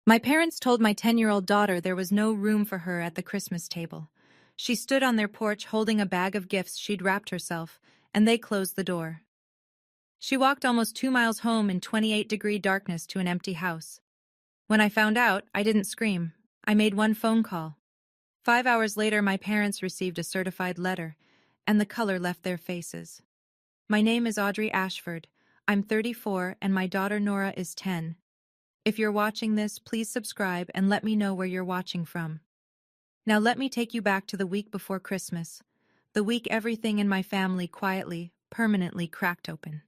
My parents told my 10-year-old daughter there was no room for her at the Christmas table. She stood on their porch holding a bag of gifts she'd wrapped herself, and they closed the door. She walked almost 2 miles home in 28-degree darkness to an empty house. When I found out, I didn't scream. I made one phone call. 5 hours later, my parents received a certified letter, and the color left their faces. My name is Audrey Ashford. I'm 34, and my daughter Nora is 10. If you're watching this, please subscribe and let me know where you're watching from. Now let me take you back to the week before Christmas, the week everything in my family quietly, permanently cracked open.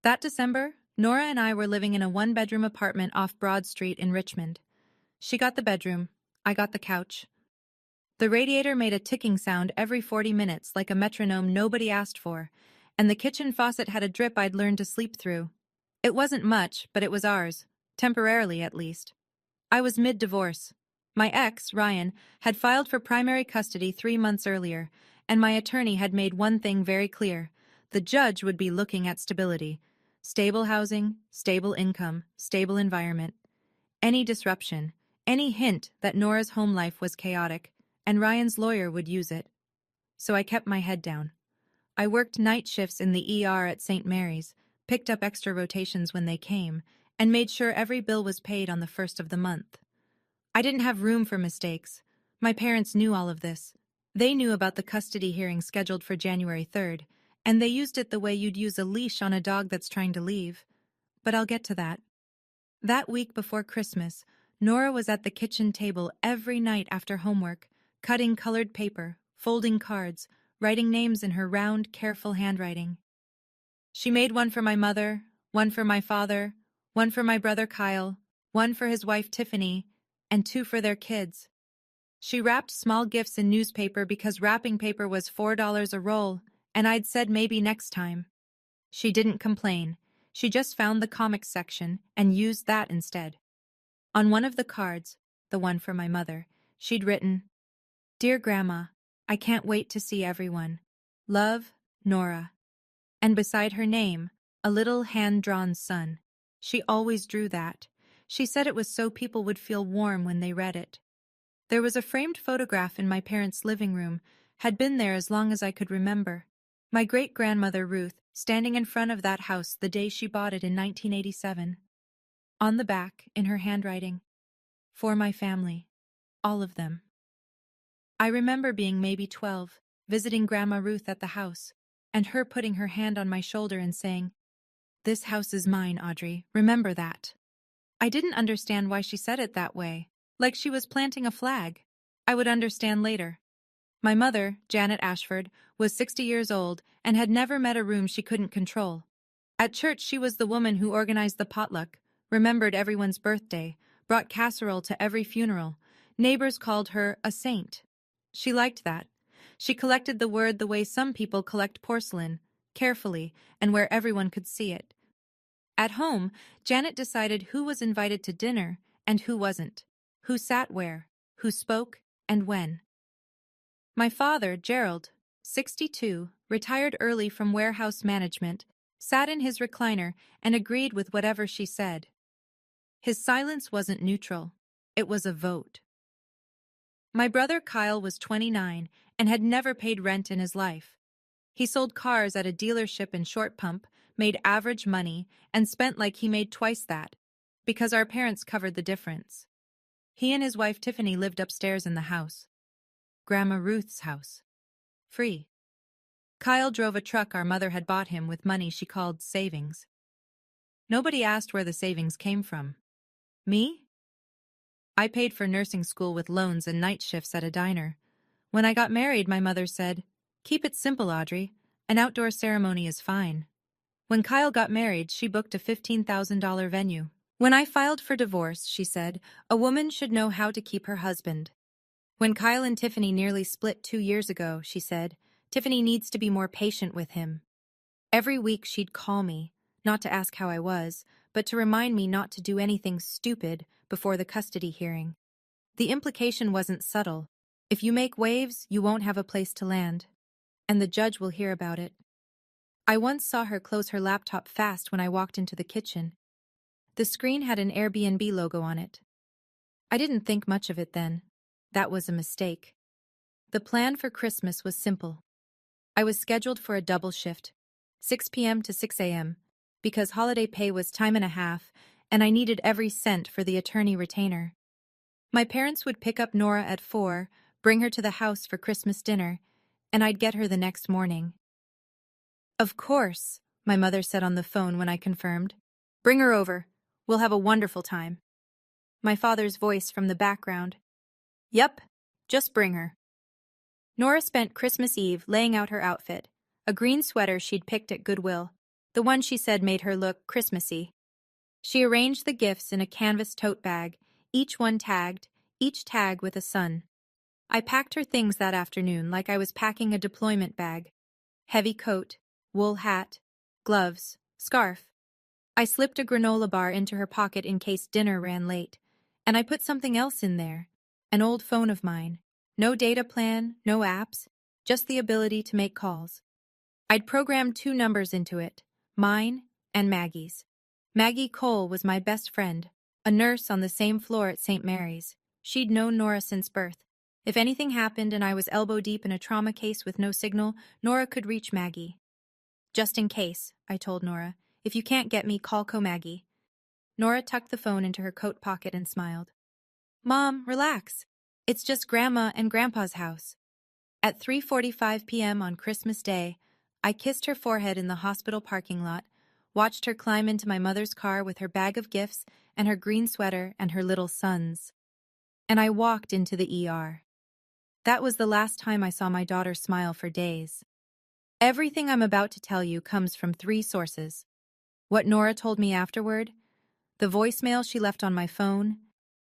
That December, Nora and I were living in a one-bedroom apartment off Broad Street in Richmond. She got the bedroom, I got the couch. The radiator made a ticking sound every 40 minutes like a metronome nobody asked for, and the kitchen faucet had a drip I'd learned to sleep through. It wasn't much, but it was ours, temporarily at least. I was mid-divorce. My ex, Ryan, had filed for primary custody 3 months earlier, and my attorney had made one thing very clear. The judge would be looking at stability. Stable housing, stable income, stable environment. Any disruption, any hint that Nora's home life was chaotic, and Ryan's lawyer would use it. So I kept my head down. I worked night shifts in the ER at St. Mary's, picked up extra rotations when they came, and made sure every bill was paid on the first of the month. I didn't have room for mistakes. My parents knew all of this. They knew about the custody hearing scheduled for January 3rd, and they used it the way you'd use a leash on a dog that's trying to leave. But I'll get to that. That week before Christmas, Nora was at the kitchen table every night after homework, cutting colored paper, folding cards, writing names in her round, careful handwriting. She made one for my mother, one for my father, one for my brother Kyle, one for his wife Tiffany, and 2 for their kids. She wrapped small gifts in newspaper because wrapping paper was $4 a roll, and I'd said maybe next time. She didn't complain. She just found the comics section and used that instead. On one of the cards, the one for my mother, she'd written, "Dear Grandma, I can't wait to see everyone. Love, Nora." And beside her name, a little hand-drawn sun. She always drew that. She said it was so people would feel warm when they read it. There was a framed photograph in my parents' living room, had been there as long as I could remember. My great-grandmother Ruth, standing in front of that house the day she bought it in 1987. On the back, in her handwriting, "For my family, all of them." I remember being maybe 12, visiting Grandma Ruth at the house, and her putting her hand on my shoulder and saying, "This house is mine, Audrey, remember that." I didn't understand why she said it that way, like she was planting a flag. I would understand later. My mother, Janet Ashford, was 60 years old and had never met a room she couldn't control. At church, she was the woman who organized the potluck, remembered everyone's birthday, brought casserole to every funeral. Neighbors called her a saint. She liked that. She collected the word the way some people collect porcelain, carefully, and where everyone could see it. At home, Janet decided who was invited to dinner and who wasn't, who sat where, who spoke, and when. My father, Gerald, 62, retired early from warehouse management, sat in his recliner and agreed with whatever she said. His silence wasn't neutral. It was a vote. My brother Kyle was 29 and had never paid rent in his life. He sold cars at a dealership in Short Pump, made average money, and spent like he made twice that, because our parents covered the difference. He and his wife Tiffany lived upstairs in the house. Grandma Ruth's house. Free. Kyle drove a truck our mother had bought him with money she called savings. Nobody asked where the savings came from. Me? I paid for nursing school with loans and night shifts at a diner. When I got married, my mother said, "Keep it simple, Audrey. An outdoor ceremony is fine." When Kyle got married, she booked a $15,000 venue. When I filed for divorce, she said, a woman should know how to keep her husband. When Kyle and Tiffany nearly split 2 years ago, she said, Tiffany needs to be more patient with him. Every week she'd call me, not to ask how I was, but to remind me not to do anything stupid before the custody hearing. The implication wasn't subtle. If you make waves, you won't have a place to land. And the judge will hear about it. I once saw her close her laptop fast when I walked into the kitchen. The screen had an Airbnb logo on it. I didn't think much of it then. That was a mistake. The plan for Christmas was simple. I was scheduled for a double shift, 6 p.m. to 6 a.m., because holiday pay was time and a half, and I needed every cent for the attorney retainer. My parents would pick up Nora at 4, bring her to the house for Christmas dinner, and I'd get her the next morning. Of course, my mother said on the phone when I confirmed. Bring her over. We'll have a wonderful time. My father's voice from the background. Yep, just bring her. Nora spent Christmas Eve laying out her outfit, a green sweater she'd picked at Goodwill, the one she said made her look Christmassy. She arranged the gifts in a canvas tote bag, each one tagged, each tag with a sun. I packed her things that afternoon like I was packing a deployment bag. Heavy coat, wool hat, gloves, scarf. I slipped a granola bar into her pocket in case dinner ran late, and I put something else in there, an old phone of mine. No data plan, no apps, just the ability to make calls. I'd programmed 2 numbers into it, mine and Maggie's. Maggie Cole was my best friend, a nurse on the same floor at St. Mary's. She'd known Nora since birth. If anything happened and I was elbow deep in a trauma case with no signal, Nora could reach Maggie. Just in case, I told Nora. If you can't get me, call Maggie. Nora tucked the phone into her coat pocket and smiled. Mom, relax. It's just Grandma and Grandpa's house. At 3:45 p.m. on Christmas Day, I kissed her forehead in the hospital parking lot, watched her climb into my mother's car with her bag of gifts and her green sweater and her little sons. And I walked into the ER. That was the last time I saw my daughter smile for days. Everything I'm about to tell you comes from 3 sources. What Nora told me afterward, the voicemail she left on my phone,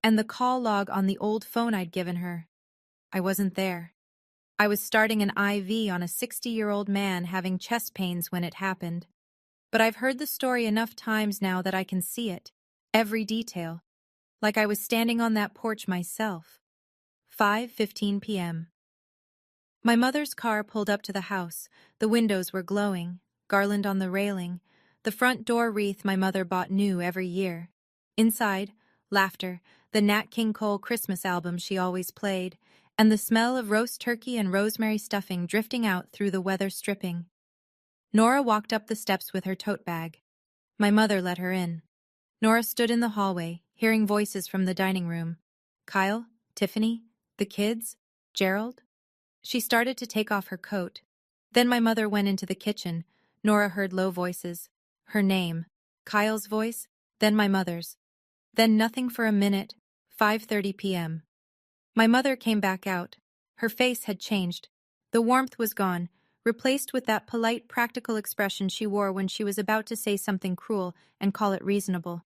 and the call log on the old phone I'd given her. I wasn't there. I was starting an IV on a 60-year-old man having chest pains when it happened. But I've heard the story enough times now that I can see it, every detail, like I was standing on that porch myself. 5:15 p.m. My mother's car pulled up to the house. The windows were glowing, garland on the railing, the front door wreath my mother bought new every year. Inside, laughter, the Nat King Cole Christmas album she always played, and the smell of roast turkey and rosemary stuffing drifting out through the weather stripping. Nora walked up the steps with her tote bag. My mother let her in. Nora stood in the hallway, hearing voices from the dining room. Kyle, Tiffany, the kids, Gerald. She started to take off her coat. Then my mother went into the kitchen. Nora heard low voices. Her name. Kyle's voice, then my mother's. Then nothing for a minute. 5:30 p.m. My mother came back out. Her face had changed. The warmth was gone, replaced with that polite, practical expression she wore when she was about to say something cruel and call it reasonable.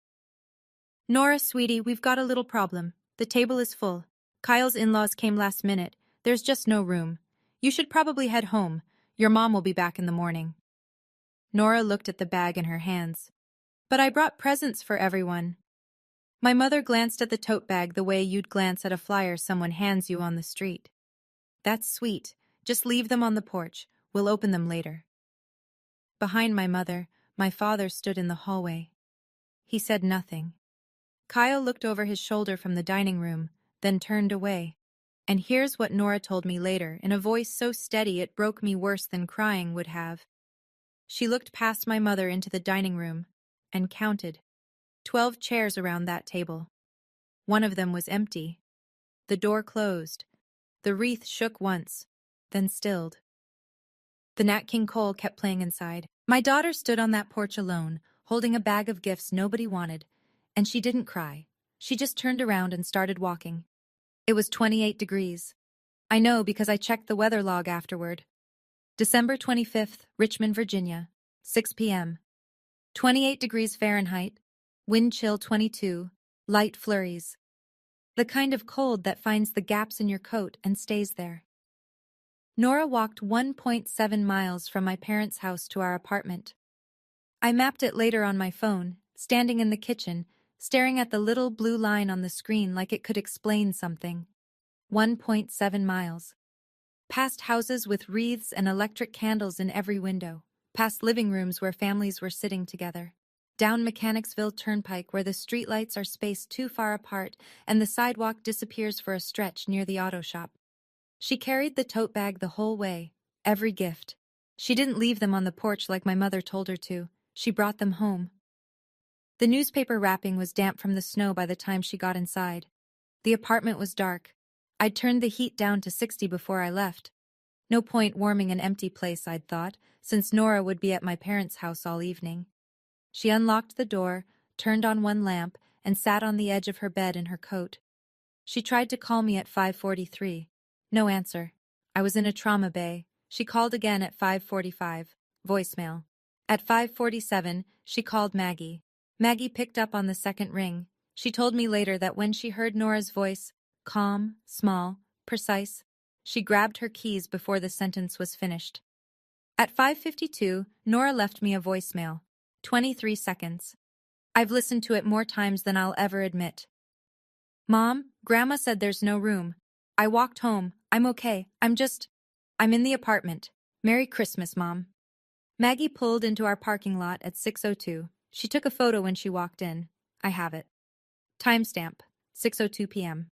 Nora, sweetie, we've got a little problem. The table is full. Kyle's in-laws came last minute. There's just no room. You should probably head home. Your mom will be back in the morning. Nora looked at the bag in her hands. But I brought presents for everyone. My mother glanced at the tote bag the way you'd glance at a flyer someone hands you on the street. That's sweet. Just leave them on the porch. We'll open them later. Behind my mother, my father stood in the hallway. He said nothing. Kyle looked over his shoulder from the dining room, then turned away. And here's what Nora told me later, in a voice so steady it broke me worse than crying would have. She looked past my mother into the dining room and counted. 12 chairs around that table. One of them was empty. The door closed. The wreath shook once, then stilled. The Nat King Cole kept playing inside. My daughter stood on that porch alone, holding a bag of gifts nobody wanted, and she didn't cry. She just turned around and started walking. It was 28 degrees. I know because I checked the weather log afterward. December 25th, Richmond, Virginia, 6 p.m. 28 degrees Fahrenheit, wind chill 22, light flurries. The kind of cold that finds the gaps in your coat and stays there. Nora walked 1.7 miles from my parents' house to our apartment. I mapped it later on my phone, standing in the kitchen, staring at the little blue line on the screen like it could explain something. 1.7 miles. Past houses with wreaths and electric candles in every window. Past living rooms where families were sitting together. Down Mechanicsville Turnpike where the streetlights are spaced too far apart and the sidewalk disappears for a stretch near the auto shop. She carried the tote bag the whole way, every gift. She didn't leave them on the porch like my mother told her to. She brought them home. The newspaper wrapping was damp from the snow by the time she got inside. The apartment was dark. I'd turned the heat down to 60 before I left. No point warming an empty place, I'd thought, since Nora would be at my parents' house all evening. She unlocked the door, turned on one lamp, and sat on the edge of her bed in her coat. She tried to call me at 5:43. No answer. I was in a trauma bay. She called again at 5:45. Voicemail. At 5:47, she called Maggie. Maggie picked up on the second ring. She told me later that when she heard Nora's voice, calm, small, precise, she grabbed her keys before the sentence was finished. At 5:52, Nora left me a voicemail. 23 seconds. I've listened to it more times than I'll ever admit. Mom, Grandma said there's no room. I walked home. I'm okay. I'm in the apartment. Merry Christmas, Mom. Maggie pulled into our parking lot at 6:02. She took a photo when she walked in. I have it. Timestamp, 6:02 p.m.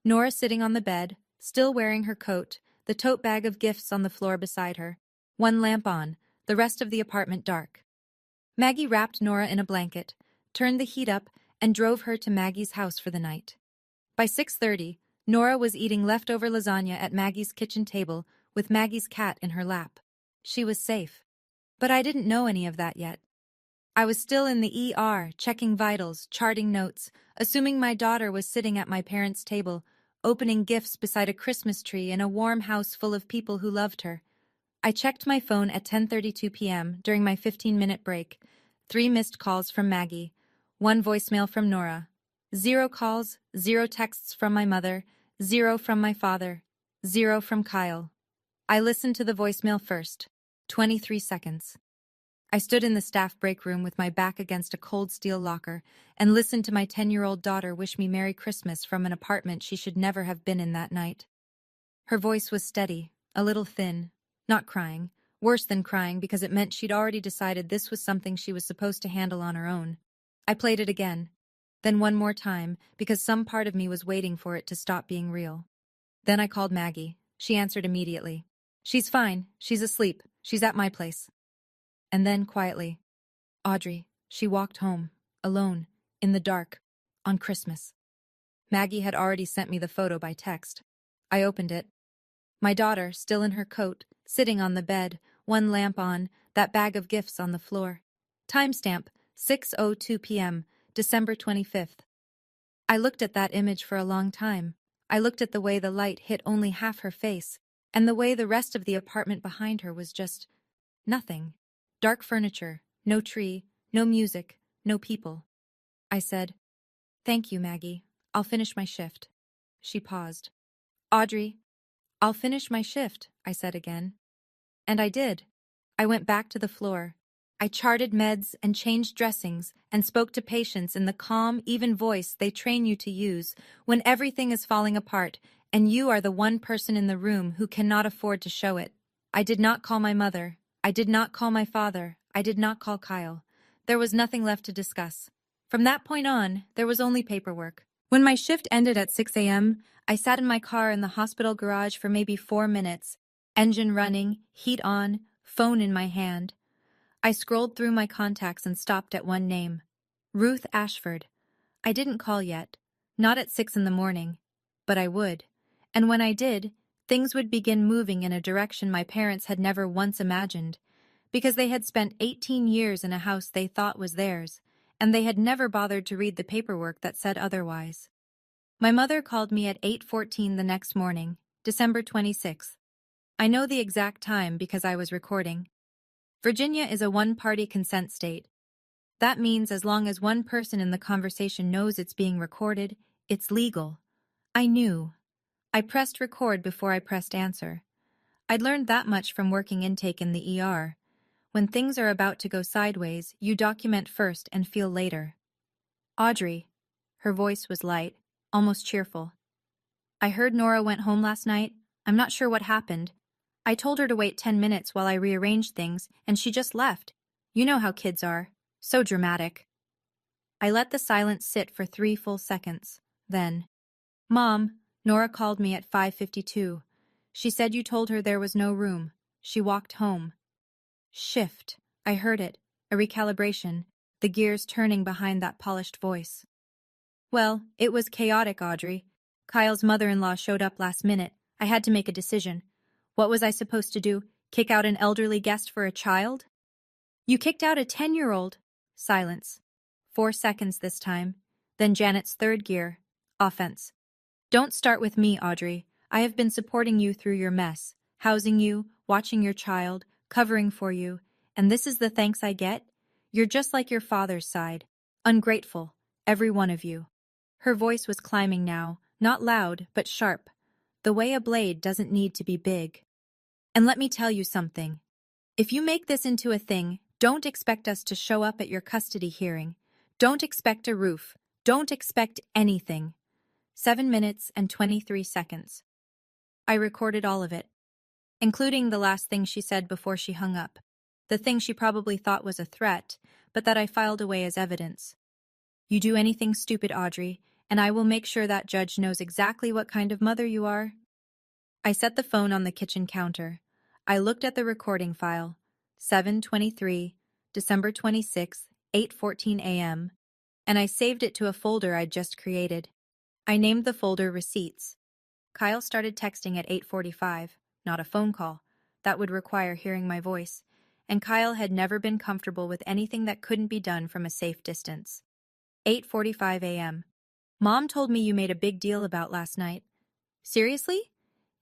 Nora sitting on the bed, still wearing her coat, the tote bag of gifts on the floor beside her. One lamp on, the rest of the apartment dark. Maggie wrapped Nora in a blanket, turned the heat up, and drove her to Maggie's house for the night. By 6:30, Nora was eating leftover lasagna at Maggie's kitchen table with Maggie's cat in her lap. She was safe. But I didn't know any of that yet. I was still in the ER, checking vitals, charting notes, assuming my daughter was sitting at my parents' table, opening gifts beside a Christmas tree in a warm house full of people who loved her. I checked my phone at 10:32 p.m. during my 15-minute break. 3 missed calls from Maggie, 1 voicemail from Nora, 0 calls, 0 texts from my mother, 0 from my father, 0 from Kyle. I listened to the voicemail first. 23 seconds. I stood in the staff break room with my back against a cold steel locker and listened to my 10-year-old daughter wish me Merry Christmas from an apartment she should never have been in that night. Her voice was steady, a little thin, not crying, worse than crying because it meant she'd already decided this was something she was supposed to handle on her own. I played it again, then one more time because some part of me was waiting for it to stop being real. Then I called Maggie. She answered immediately. She's fine. She's asleep. She's at my place. And then, quietly, Audrey, she walked home, alone, in the dark, on Christmas. Maggie had already sent me the photo by text. I opened it. My daughter, still in her coat, sitting on the bed, one lamp on, that bag of gifts on the floor. Timestamp, 6:02 p.m., December 25th. I looked at that image for a long time. I looked at the way the light hit only half her face, and the way the rest of the apartment behind her was just nothing. Dark furniture, no tree, no music, no people. I said, "Thank you, Maggie. I'll finish my shift." She paused. "Audrey, I'll finish my shift," I said again. And I did. I went back to the floor. I charted meds and changed dressings and spoke to patients in the calm, even voice they train you to use when everything is falling apart and you are the one person in the room who cannot afford to show it. I did not call my mother. I did not call my father. I did not call Kyle. There was nothing left to discuss. From that point on, there was only paperwork. When my shift ended at 6 a.m., I sat in my car in the hospital garage for maybe 4 minutes, engine running, heat on, phone in my hand. I scrolled through my contacts and stopped at one name. Ruth Ashford. I didn't call yet. Not at 6 in the morning. But I would. And when I did, things would begin moving in a direction my parents had never once imagined, because they had spent 18 years in a house they thought was theirs, and they had never bothered to read the paperwork that said otherwise. My mother called me at 8:14 the next morning, December 26th. I know the exact time because I was recording. Virginia is a one-party consent state. That means as long as one person in the conversation knows it's being recorded, it's legal. I knew. I pressed record before I pressed answer. I'd learned that much from working intake in the ER. When things are about to go sideways, you document first and feel later. Audrey. Her voice was light, almost cheerful. I heard Nora went home last night. I'm not sure what happened. I told her to wait 10 minutes while I rearranged things, and she just left. You know how kids are. So dramatic. I let the silence sit for 3 full seconds. Then, Mom, Nora called me at 5:52. She said you told her there was no room. She walked home. Shift. I heard it. A recalibration. The gears turning behind that polished voice. Well, it was chaotic, Audrey. Kyle's mother-in-law showed up last minute. I had to make a decision. What was I supposed to do? Kick out an elderly guest for a child? You kicked out a 10-year-old. Silence. 4 seconds this time. Then Janet's third gear. Offense. Don't start with me, Audrey. I have been supporting you through your mess, housing you, watching your child, covering for you, and this is the thanks I get? You're just like your father's side. Ungrateful, every one of you. Her voice was climbing now, not loud, but sharp. The way a blade doesn't need to be big. And let me tell you something. If you make this into a thing, don't expect us to show up at your custody hearing. Don't expect a roof. Don't expect anything. 7 minutes and 23 seconds. I recorded all of it, including the last thing she said before she hung up. The thing she probably thought was a threat, but that I filed away as evidence. You do anything stupid, Audrey, and I will make sure that judge knows exactly what kind of mother you are. I set the phone on the kitchen counter. I looked at the recording file. 7:23, December 26, 8:14 a.m., and I saved it to a folder I'd just created. I named the folder Receipts. Kyle started texting at 8:45, not a phone call. That would require hearing my voice, and Kyle had never been comfortable with anything that couldn't be done from a safe distance. 8:45 a.m. Mom told me you made a big deal about last night. Seriously?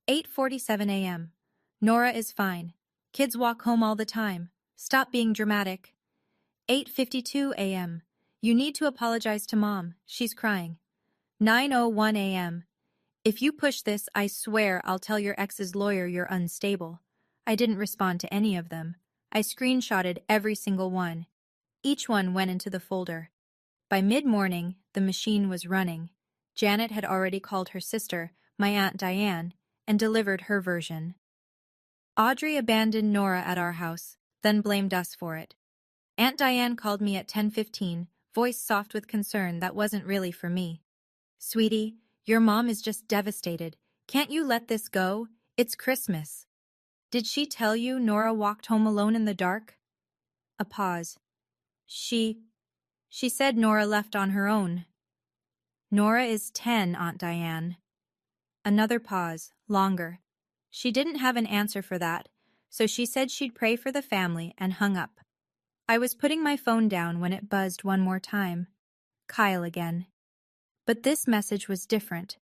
8:47 a.m. Nora is fine. Kids walk home all the time. Stop being dramatic. 8:52 a.m. You need to apologize to Mom. She's crying. 9:01 a.m. If you push this, I swear I'll tell your ex's lawyer you're unstable. I didn't respond to any of them. I screenshotted every single one. Each one went into the folder. By mid-morning, the machine was running. Janet had already called her sister, my Aunt Diane, and delivered her version. Audrey abandoned Nora at our house, then blamed us for it. Aunt Diane called me at 10:15, voice soft with concern that wasn't really for me. Sweetie, your mom is just devastated. Can't you let this go? It's Christmas. Did she tell you Nora walked home alone in the dark? A pause. She said Nora left on her own. Nora is 10, Aunt Diane. Another pause, longer. She didn't have an answer for that, so she said she'd pray for the family and hung up. I was putting my phone down when it buzzed one more time. Kyle again. But this message was different.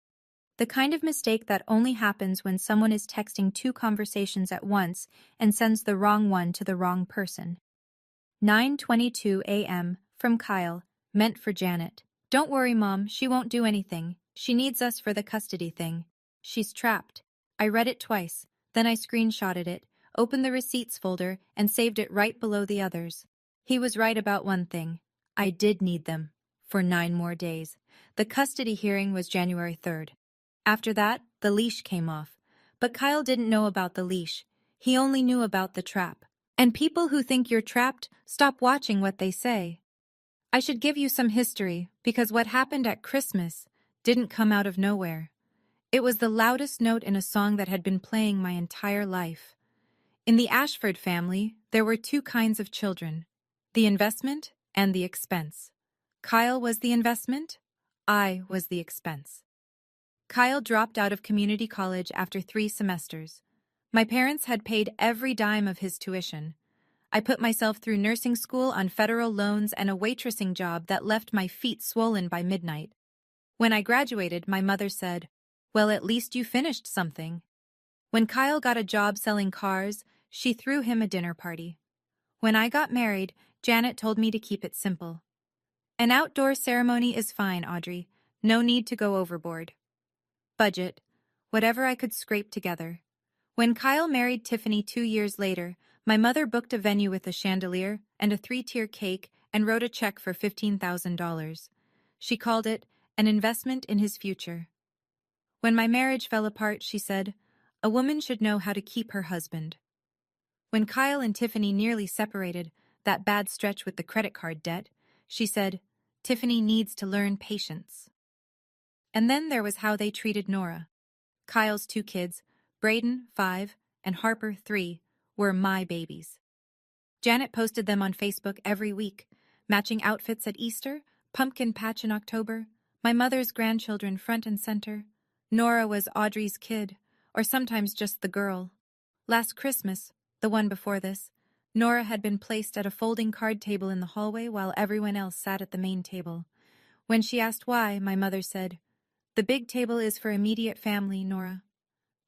The kind of mistake that only happens when someone is texting 2 conversations at once and sends the wrong one to the wrong person. 9:22 a.m. from Kyle, meant for Janet. Don't worry, Mom, she won't do anything. She needs us for the custody thing. She's trapped. I read it twice, then I screenshotted it, opened the receipts folder, and saved it right below the others. He was right about one thing. I did need them. For 9 more days. The custody hearing was January 3rd. After that, the leash came off. But Kyle didn't know about the leash. He only knew about the trap. And people who think you're trapped stop watching what they say. I should give you some history, because what happened at Christmas didn't come out of nowhere. It was the loudest note in a song that had been playing my entire life. In the Ashford family, there were 2 kinds of children, the investment and the expense. Kyle was the investment, I was the expense. Kyle dropped out of community college after 3 semesters. My parents had paid every dime of his tuition. I put myself through nursing school on federal loans and a waitressing job that left my feet swollen by midnight. When I graduated, my mother said, "Well, at least you finished something." When Kyle got a job selling cars, she threw him a dinner party. When I got married, Janet told me to keep it simple. An outdoor ceremony is fine, Audrey. No need to go overboard. Budget. Whatever I could scrape together. When Kyle married Tiffany 2 years later, my mother booked a venue with a chandelier and a 3-tier cake and wrote a check for $15,000. She called it an investment in his future. When my marriage fell apart, she said, "A woman should know how to keep her husband." When Kyle and Tiffany nearly separated, that bad stretch with the credit card debt, she said, "Tiffany needs to learn patience." And then there was how they treated Nora. Kyle's 2 kids, Braden, 5, and Harper, 3, were my babies. Janet posted them on Facebook every week, matching outfits at Easter, pumpkin patch in October, my mother's grandchildren front and center. Nora was Audrey's kid, or sometimes just the girl. Last Christmas, the one before this, Nora had been placed at a folding card table in the hallway while everyone else sat at the main table. When she asked why, my mother said, "The big table is for immediate family, Nora."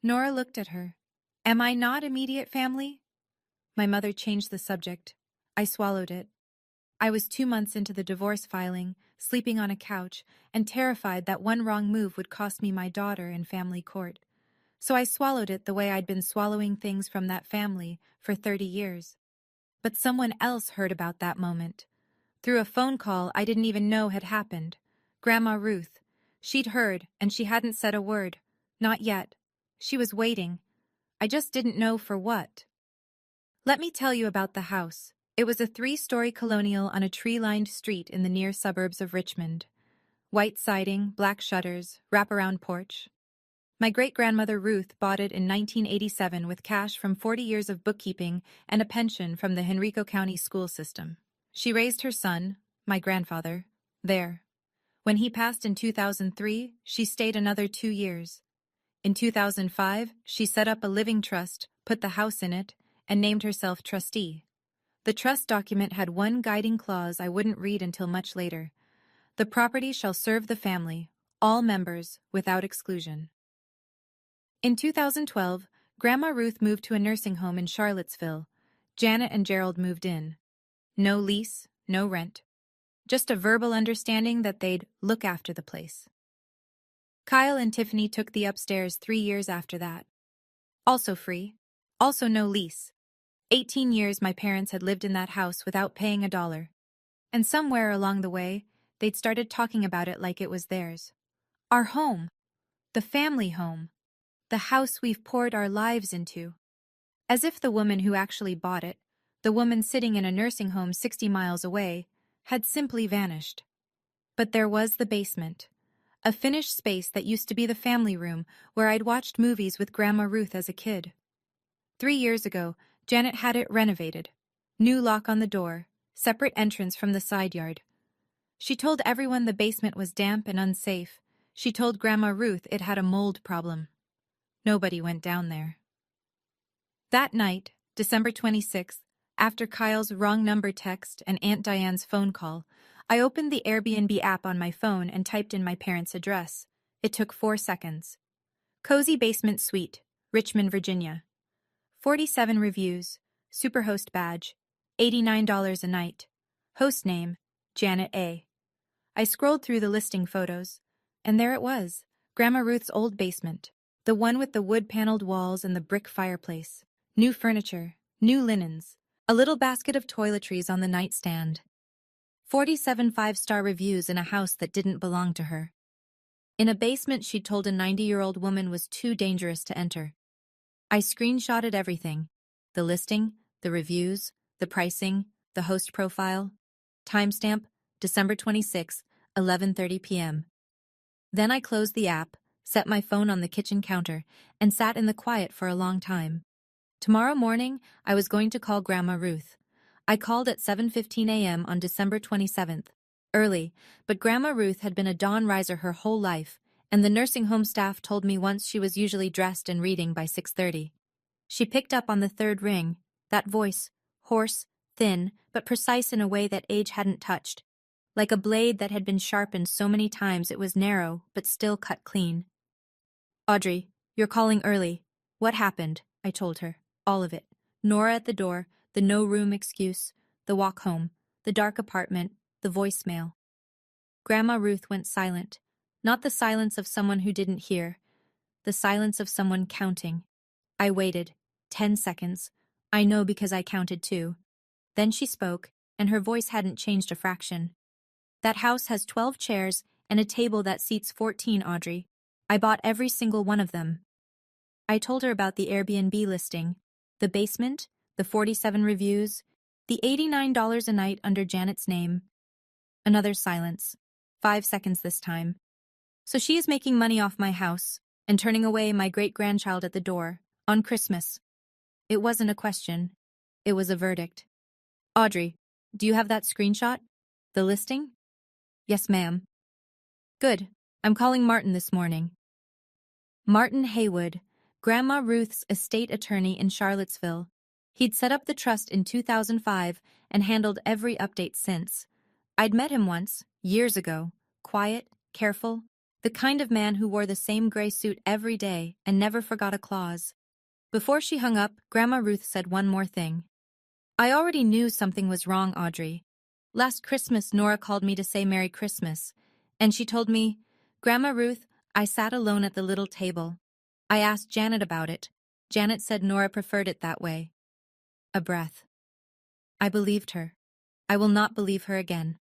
Nora looked at her. "Am I not immediate family?" My mother changed the subject. I swallowed it. I was 2 months into the divorce filing, sleeping on a couch, and terrified that one wrong move would cost me my daughter in family court. So I swallowed it the way I'd been swallowing things from that family for 30 years. But someone else heard about that moment. Through a phone call I didn't even know had happened. Grandma Ruth. She'd heard, and she hadn't said a word. Not yet. She was waiting. I just didn't know for what. Let me tell you about the house. It was a 3-story colonial on a tree-lined street in the near suburbs of Richmond. White siding, black shutters, wraparound porch. My great-grandmother Ruth bought it in 1987 with cash from 40 years of bookkeeping and a pension from the Henrico County school system. She raised her son, my grandfather, there. When he passed in 2003, she stayed another 2 years. In 2005, she set up a living trust, put the house in it, and named herself trustee. The trust document had one guiding clause I wouldn't read until much later. The property shall serve the family, all members, without exclusion. In 2012, Grandma Ruth moved to a nursing home in Charlottesville. Janet and Gerald moved in. No lease, no rent. Just a verbal understanding that they'd look after the place. Kyle and Tiffany took the upstairs 3 years after that. Also free. Also no lease. 18 years my parents had lived in that house without paying $1. And somewhere along the way, they'd started talking about it like it was theirs. Our home. The family home. The house we've poured our lives into. As if the woman who actually bought it, the woman sitting in a nursing home 60 miles away, had simply vanished. But there was the basement. A finished space that used to be the family room where I'd watched movies with Grandma Ruth as a kid. 3 years ago, Janet had it renovated. New lock on the door, separate entrance from the side yard. She told everyone the basement was damp and unsafe. She told Grandma Ruth it had a mold problem. Nobody went down there. That night, December 26th, after Kyle's wrong number text and Aunt Diane's phone call, I opened the Airbnb app on my phone and typed in my parents' address. It took 4 seconds. Cozy Basement Suite, Richmond, Virginia. 47 reviews, Superhost badge, $89 a night. Host name, Janet A. I scrolled through the listing photos, and there it was, Grandma Ruth's old basement, the one with the wood-paneled walls and the brick fireplace. New furniture, new linens, a little basket of toiletries on the nightstand. 47 5-star reviews in a house that didn't belong to her. In a basement she'd told a 90-year-old woman was too dangerous to enter. I screenshotted everything. The listing, the reviews, the pricing, the host profile. Timestamp, December 26, 11:30 p.m. Then I closed the app, set my phone on the kitchen counter, and sat in the quiet for a long time. Tomorrow morning, I was going to call Grandma Ruth. I called at 7:15 a.m. on December 27th. Early, but Grandma Ruth had been a dawn riser her whole life, and the nursing home staff told me once she was usually dressed and reading by 6:30. She picked up on the third ring, that voice, hoarse, thin, but precise in a way that age hadn't touched. Like a blade that had been sharpened so many times it was narrow, but still cut clean. "Audrey, you're calling early. What happened?" I told her. All of it. Nora at the door, the no-room excuse, the walk home, the dark apartment, the voicemail. Grandma Ruth went silent. Not the silence of someone who didn't hear. The silence of someone counting. I waited. 10 seconds. I know because I counted too. Then she spoke, and her voice hadn't changed a fraction. "That house has 12 chairs and a table that seats 14, Audrey. I bought every single one of them." I told her about the Airbnb listing, the basement, the 47 reviews, The $89 a night under Janet's name. Another silence. 5 seconds this time. So she is making money off my house and turning away my great-grandchild at the door on Christmas. It wasn't a question. It was a verdict. Audrey, do you have that screenshot? The listing? Yes, ma'am. Good. I'm calling Martin this morning. Martin Haywood, Grandma Ruth's estate attorney in Charlottesville. He'd set up the trust in 2005 and handled every update since. I'd met him once, years ago. Quiet, careful, the kind of man who wore the same gray suit every day and never forgot a clause. Before she hung up, Grandma Ruth said one more thing. I already knew something was wrong, Audrey. Last Christmas, Nora called me to say Merry Christmas, and she told me, Grandma Ruth, I sat alone at the little table. I asked Janet about it. Janet said Nora preferred it that way. A breath. I believed her. I will not believe her again.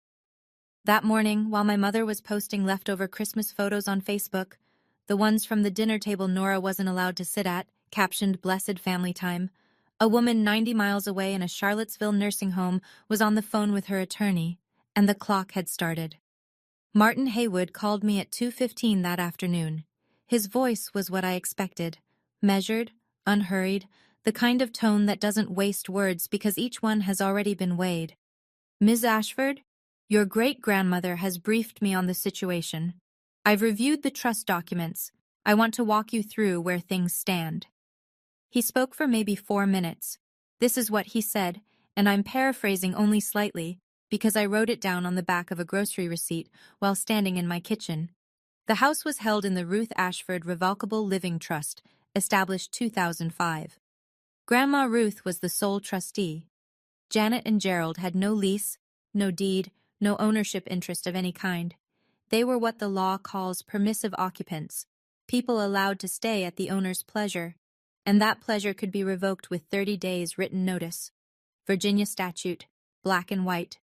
That morning, while my mother was posting leftover Christmas photos on Facebook, the ones from the dinner table Nora wasn't allowed to sit at, captioned Blessed Family Time, a woman 90 miles away in a Charlottesville nursing home was on the phone with her attorney, and the clock had started. Martin Haywood called me at 2:15 that afternoon. His voice was what I expected, measured, unhurried, the kind of tone that doesn't waste words because each one has already been weighed. Ms. Ashford, your great-grandmother has briefed me on the situation. I've reviewed the trust documents. I want to walk you through where things stand. He spoke for maybe 4 minutes. This is what he said, and I'm paraphrasing only slightly because I wrote it down on the back of a grocery receipt while standing in my kitchen. The house was held in the Ruth Ashford Revocable Living Trust, established 2005. Grandma Ruth was the sole trustee. Janet and Gerald had no lease, no deed, no ownership interest of any kind. They were what the law calls permissive occupants, people allowed to stay at the owner's pleasure, and that pleasure could be revoked with 30 days written notice. Virginia statute, black and white.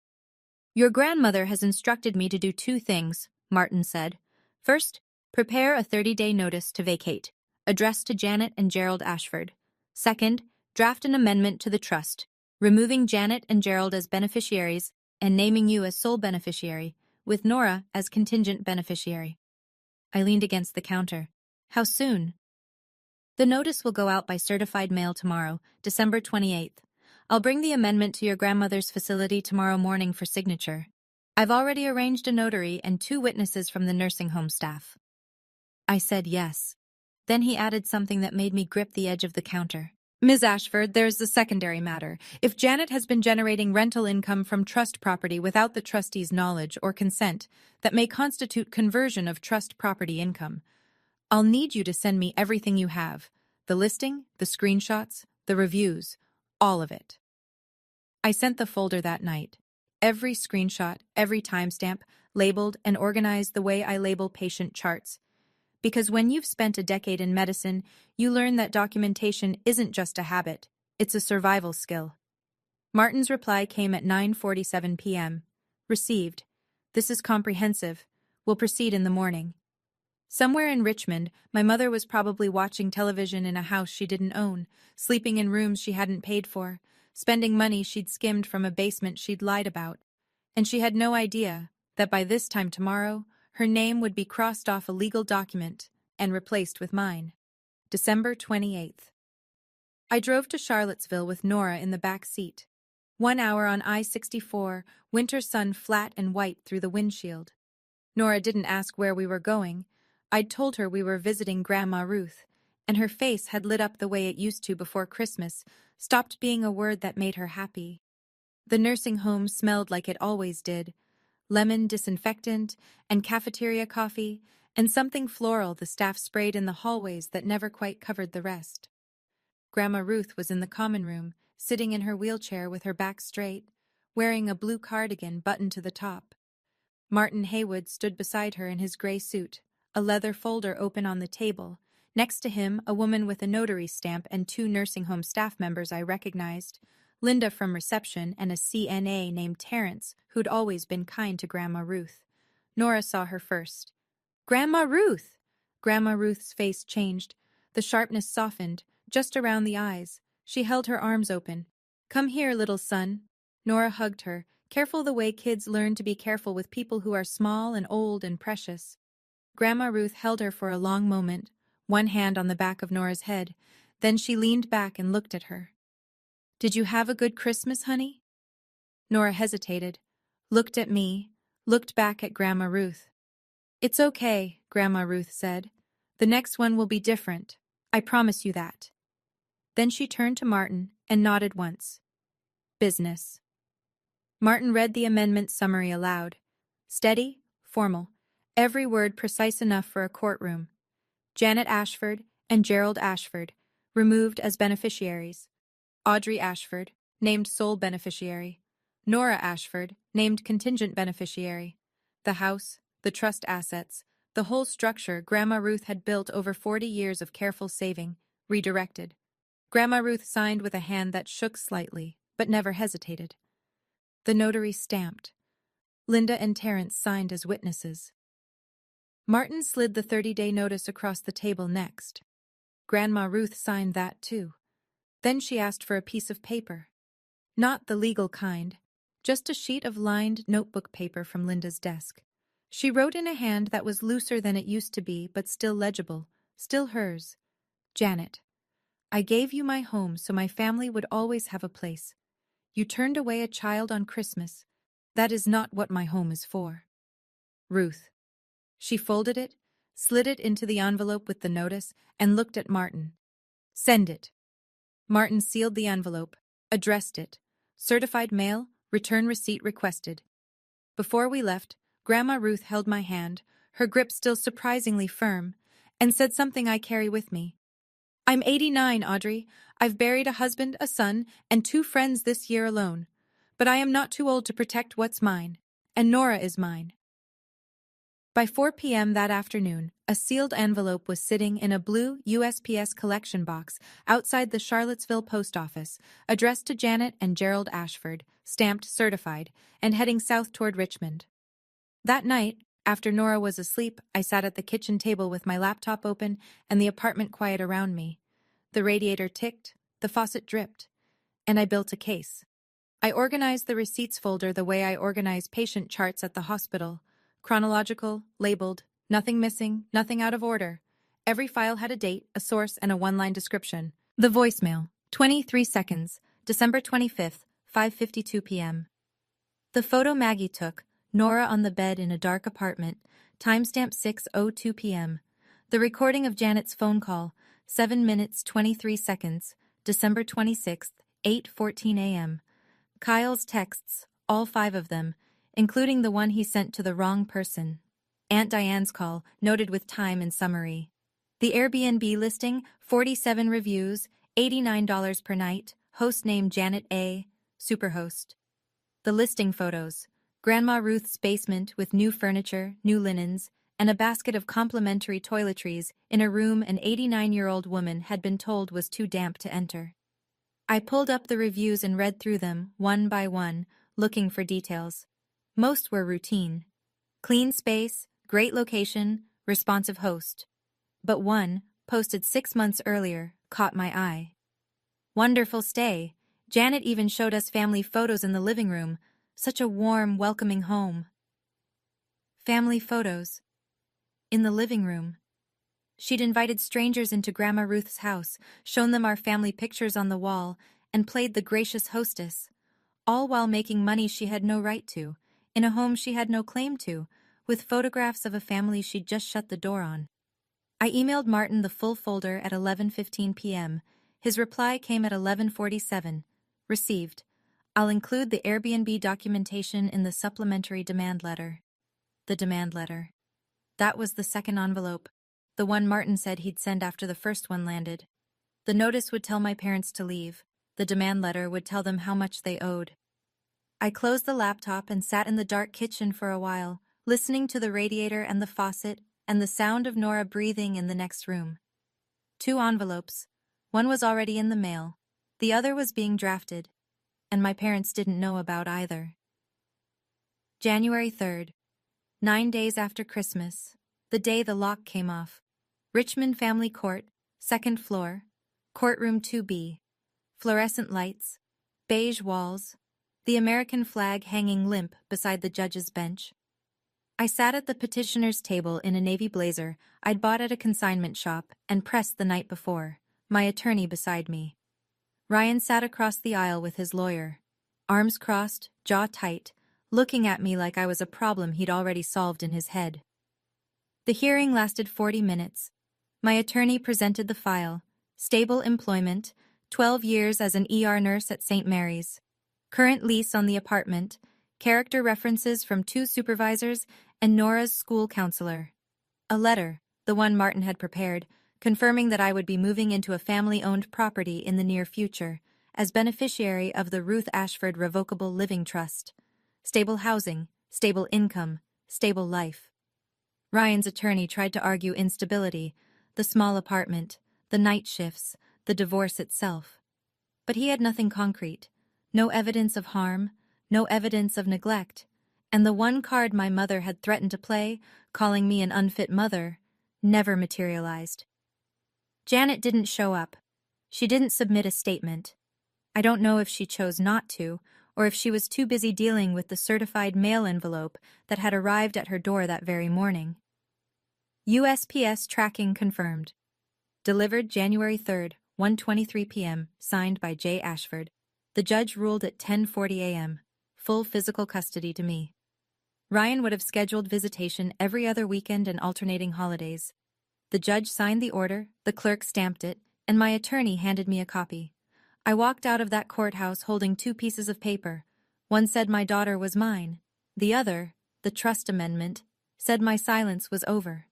Your grandmother has instructed me to do 2 things, Martin said. First, prepare a 30-day notice to vacate, addressed to Janet and Gerald Ashford. Second, draft an amendment to the trust, removing Janet and Gerald as beneficiaries and naming you as sole beneficiary, with Nora as contingent beneficiary. I leaned against the counter. How soon? The notice will go out by certified mail tomorrow, December 28th. I'll bring the amendment to your grandmother's facility tomorrow morning for signature. I've already arranged a notary and 2 witnesses from the nursing home staff. I said yes. Then he added something that made me grip the edge of the counter. Ms. Ashford, there's the secondary matter. If Janet has been generating rental income from trust property without the trustee's knowledge or consent, that may constitute conversion of trust property income. I'll need you to send me everything you have. The listing, the screenshots, the reviews, all of it. I sent the folder that night. Every screenshot, every timestamp, labeled and organized the way I label patient charts. Because when you've spent a decade in medicine, you learn that documentation isn't just a habit, it's a survival skill. Martin's reply came at 9:47 p.m. Received. This is comprehensive. We'll proceed in the morning. Somewhere in Richmond, my mother was probably watching television in a house she didn't own, sleeping in rooms she hadn't paid for, spending money she'd skimmed from a basement she'd lied about. And she had no idea that by this time tomorrow, her name would be crossed off a legal document and replaced with mine. December 28th. I drove to Charlottesville with Nora in the back seat. 1 hour on I-64, winter sun flat and white through the windshield. Nora didn't ask where we were going. I'd told her we were visiting Grandma Ruth, and her face had lit up the way it used to before Christmas, stopped being a word that made her happy. The nursing home smelled like it always did, lemon disinfectant and cafeteria coffee, and something floral the staff sprayed in the hallways that never quite covered the rest. Grandma Ruth was in the common room, sitting in her wheelchair with her back straight, wearing a blue cardigan buttoned to the top. Martin Haywood stood beside her in his gray suit, a leather folder open on the table. Next to him, a woman with a notary stamp and 2 nursing home staff members I recognized, Linda from reception and a CNA named Terrence, who'd always been kind to Grandma Ruth. Nora saw her first. Grandma Ruth! Grandma Ruth's face changed. The sharpness softened, just around the eyes. She held her arms open. Come here, little son. Nora hugged her, careful the way kids learn to be careful with people who are small and old and precious. Grandma Ruth held her for a long moment, one hand on the back of Nora's head. Then she leaned back and looked at her. "Did you have a good Christmas, honey?" Nora hesitated, looked at me, looked back at Grandma Ruth. "It's okay," Grandma Ruth said. "The next one will be different. I promise you that." Then she turned to Martin and nodded once. "Business." Martin read the amendment summary aloud. Steady, formal, every word precise enough for a courtroom. Janet Ashford and Gerald Ashford, removed as beneficiaries. Audrey Ashford, named sole beneficiary. Nora Ashford, named contingent beneficiary. The house, the trust assets, the whole structure Grandma Ruth had built over 40 years of careful saving, redirected. Grandma Ruth signed with a hand that shook slightly, but never hesitated. The notary stamped. Linda and Terence signed as witnesses. Martin slid the 30-day notice across the table next. Grandma Ruth signed that too. Then she asked for a piece of paper. Not the legal kind, just a sheet of lined notebook paper from Linda's desk. She wrote in a hand that was looser than it used to be, but still legible, still hers. "Janet, I gave you my home so my family would always have a place. You turned away a child on Christmas. That is not what my home is for. Ruth." She folded it, slid it into the envelope with the notice, and looked at Martin. "Send it." Martin sealed the envelope, addressed it. "Certified mail, return receipt requested." Before we left, Grandma Ruth held my hand, her grip still surprisingly firm, and said something I carry with me. "I'm 89, Audrey. I've buried a husband, a son, and 2 friends this year alone. But I am not too old to protect what's mine, and Nora is mine." By 4 p.m. that afternoon, a sealed envelope was sitting in a blue USPS collection box outside the Charlottesville post office, addressed to Janet and Gerald Ashford, stamped certified, and heading south toward Richmond. That night, after Nora was asleep, I sat at the kitchen table with my laptop open and the apartment quiet around me. The radiator ticked, the faucet dripped, and I built a case. I organized the receipts folder the way I organize patient charts at the hospital. Chronological, labeled, nothing missing, nothing out of order. Every file had a date, a source, and a one-line description. The voicemail, 23 seconds, December 25th, 5:52 p.m. The photo Maggie took, Nora on the bed in a dark apartment, timestamp 6:02 p.m. The recording of Janet's phone call, 7 minutes 23 seconds, December 26th, 8:14 a.m. Kyle's texts, all 5 of them, including the one he sent to the wrong person. Aunt Diane's call, noted with time and summary. The Airbnb listing, 47 reviews, $89 per night, host name Janet A., superhost. The listing photos, Grandma Ruth's basement with new furniture, new linens, and a basket of complimentary toiletries in a room an 89-year-old woman had been told was too damp to enter. I pulled up the reviews and read through them, one by one, looking for details. Most were routine. Clean space, great location, responsive host. But one, posted 6 months earlier, caught my eye. Wonderful stay. Janet even showed us family photos in the living room. Such a warm, welcoming home. Family photos. In the living room. She'd invited strangers into Grandma Ruth's house, shown them our family pictures on the wall, and played the gracious hostess. All while making money she had no right to, in a home she had no claim to, with photographs of a family she'd just shut the door on. I emailed Martin the full folder at 11:15 p.m. His reply came at 11:47. Received. I'll include the Airbnb documentation in the supplementary demand letter. The demand letter. That was the second envelope, the one Martin said he'd send after the first one landed. The notice would tell my parents to leave. The demand letter would tell them how much they owed. I closed the laptop and sat in the dark kitchen for a while, listening to the radiator and the faucet and the sound of Nora breathing in the next room. 2 envelopes. One was already in the mail. The other was being drafted, and my parents didn't know about either. January 3rd. 9 days after Christmas, the day the lock came off. Richmond Family Court, 2nd floor, courtroom 2B. Fluorescent lights, beige walls, the American flag hanging limp beside the judge's bench. I sat at the petitioner's table in a navy blazer I'd bought at a consignment shop and pressed the night before, my attorney beside me. Ryan sat across the aisle with his lawyer, arms crossed, jaw tight, looking at me like I was a problem he'd already solved in his head. The hearing lasted 40 minutes. My attorney presented the file: stable employment, 12 years as an ER nurse at St. Mary's, current lease on the apartment, character references from 2 supervisors and Nora's school counselor. A letter, the one Martin had prepared, confirming that I would be moving into a family-owned property in the near future as beneficiary of the Ruth Ashford Revocable Living Trust. Stable housing, stable income, stable life. Ryan's attorney tried to argue instability, the small apartment, the night shifts, the divorce itself. But he had nothing concrete, no evidence of harm, no evidence of neglect, and the one card my mother had threatened to play, calling me an unfit mother, never materialized. Janet didn't show up. She didn't submit a statement. I don't know if she chose not to, or if she was too busy dealing with the certified mail envelope that had arrived at her door that very morning. USPS tracking confirmed. Delivered January 3rd, 1:23 p.m., signed by J. Ashford. The judge ruled at 10:40 a.m., full physical custody to me. Ryan would have scheduled visitation every other weekend and alternating holidays. The judge signed the order, the clerk stamped it, and my attorney handed me a copy. I walked out of that courthouse holding 2 pieces of paper. One said my daughter was mine. The other, the trust amendment, said my silence was over.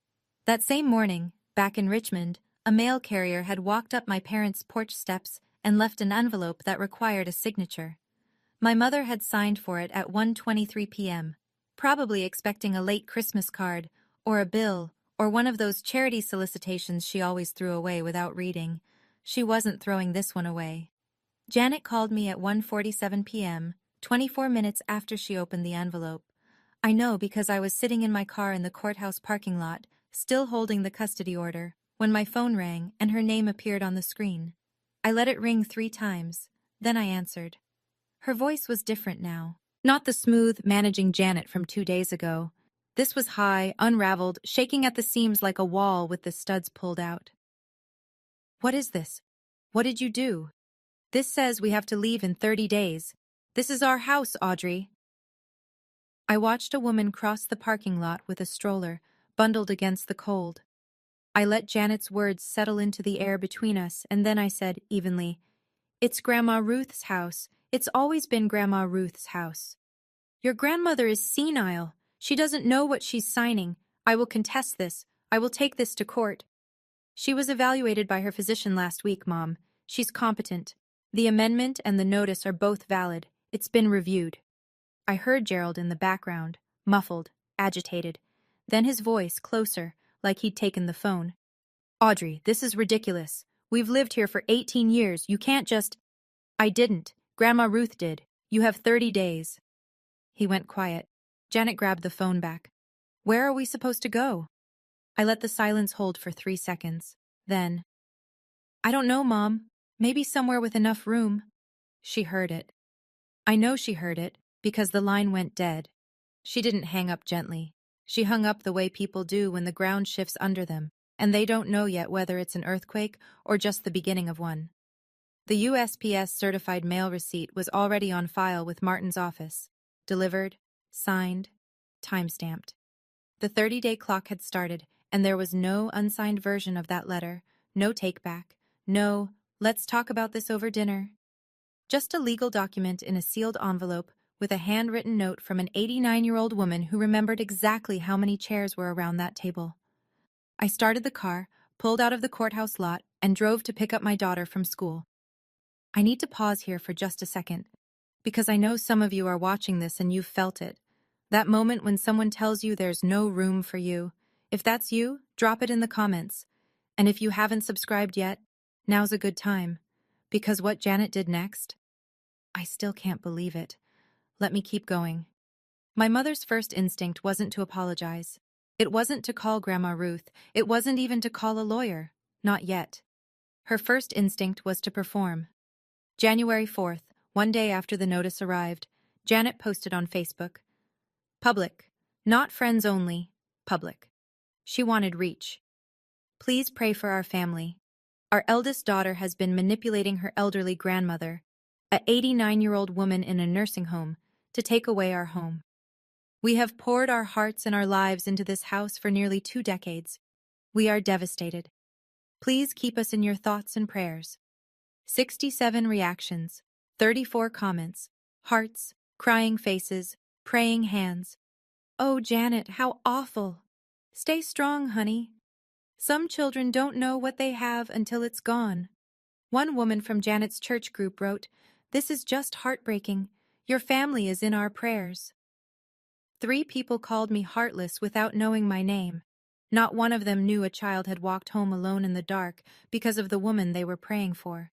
That same morning, back in Richmond, a mail carrier had walked up my parents' porch steps and left an envelope that required a signature. My mother had signed for it at 1:23 p.m., probably expecting a late Christmas card, or a bill, or one of those charity solicitations she always threw away without reading. She wasn't throwing this one away. Janet called me at 1:47 p.m., 24 minutes after she opened the envelope. I know because I was sitting in my car in the courthouse parking lot, still holding the custody order, when my phone rang and her name appeared on the screen. I let it ring 3 times, then I answered. Her voice was different now. Not the smooth, managing Janet from 2 days ago. This was high, unraveled, shaking at the seams like a wall with the studs pulled out. What is this? What did you do? This says we have to leave in 30 days. This is our house, Audrey. I watched a woman cross the parking lot with a stroller, bundled against the cold. I let Janet's words settle into the air between us, and then I said, evenly, "It's Grandma Ruth's house. It's always been Grandma Ruth's house. Your grandmother is senile. She doesn't know what she's signing. I will contest this. I will take this to court. She was evaluated by her physician last week, Mom. She's competent. The amendment and the notice are both valid. It's been reviewed." I heard Gerald in the background, muffled, agitated. Then his voice closer, like he'd taken the phone. "Audrey, this is ridiculous. We've lived here for 18 years. You can't just—" "I didn't. Grandma Ruth did. You have 30 days. He went quiet. Janet grabbed the phone back. "Where are we supposed to go?" I let the silence hold for 3 seconds. Then, "I don't know, Mom. Maybe somewhere with enough room." She heard it. I know she heard it, because the line went dead. She didn't hang up gently. She hung up the way people do when the ground shifts under them, and they don't know yet whether it's an earthquake or just the beginning of one. The USPS certified mail receipt was already on file with Martin's office. Delivered, signed, time-stamped. The 30-day clock had started, and there was no unsigned version of that letter, no take-back, no, "let's talk about this over dinner." Just a legal document in a sealed envelope with a handwritten note from an 89-year-old woman who remembered exactly how many chairs were around that table. I started the car, pulled out of the courthouse lot, and drove to pick up my daughter from school. I need to pause here for just a second, because I know some of you are watching this and you've felt it. That moment when someone tells you there's no room for you. If that's you, drop it in the comments. And if you haven't subscribed yet, now's a good time. Because what Janet did next? I still can't believe it. Let me keep going. My mother's first instinct wasn't to apologize. It wasn't to call Grandma Ruth. It wasn't even to call a lawyer. Not yet. Her first instinct was to perform. January 4th, one day after the notice arrived, Janet posted on Facebook. Public. Not friends only. Public. She wanted reach. Please pray for our family. Our eldest daughter has been manipulating her elderly grandmother, a 89-year-old woman in a nursing home, to take away our home. We have poured our hearts and our lives into this house for nearly 2 decades. We are devastated. Please keep us in your thoughts and prayers. 67 reactions, 34 comments, hearts, crying faces, praying hands. Oh, Janet, how awful. Stay strong, honey. Some children don't know what they have until it's gone. One woman from Janet's church group wrote, "This is just heartbreaking. Your family is in our prayers." 3 people called me heartless without knowing my name. Not one of them knew a child had walked home alone in the dark because of the woman they were praying for.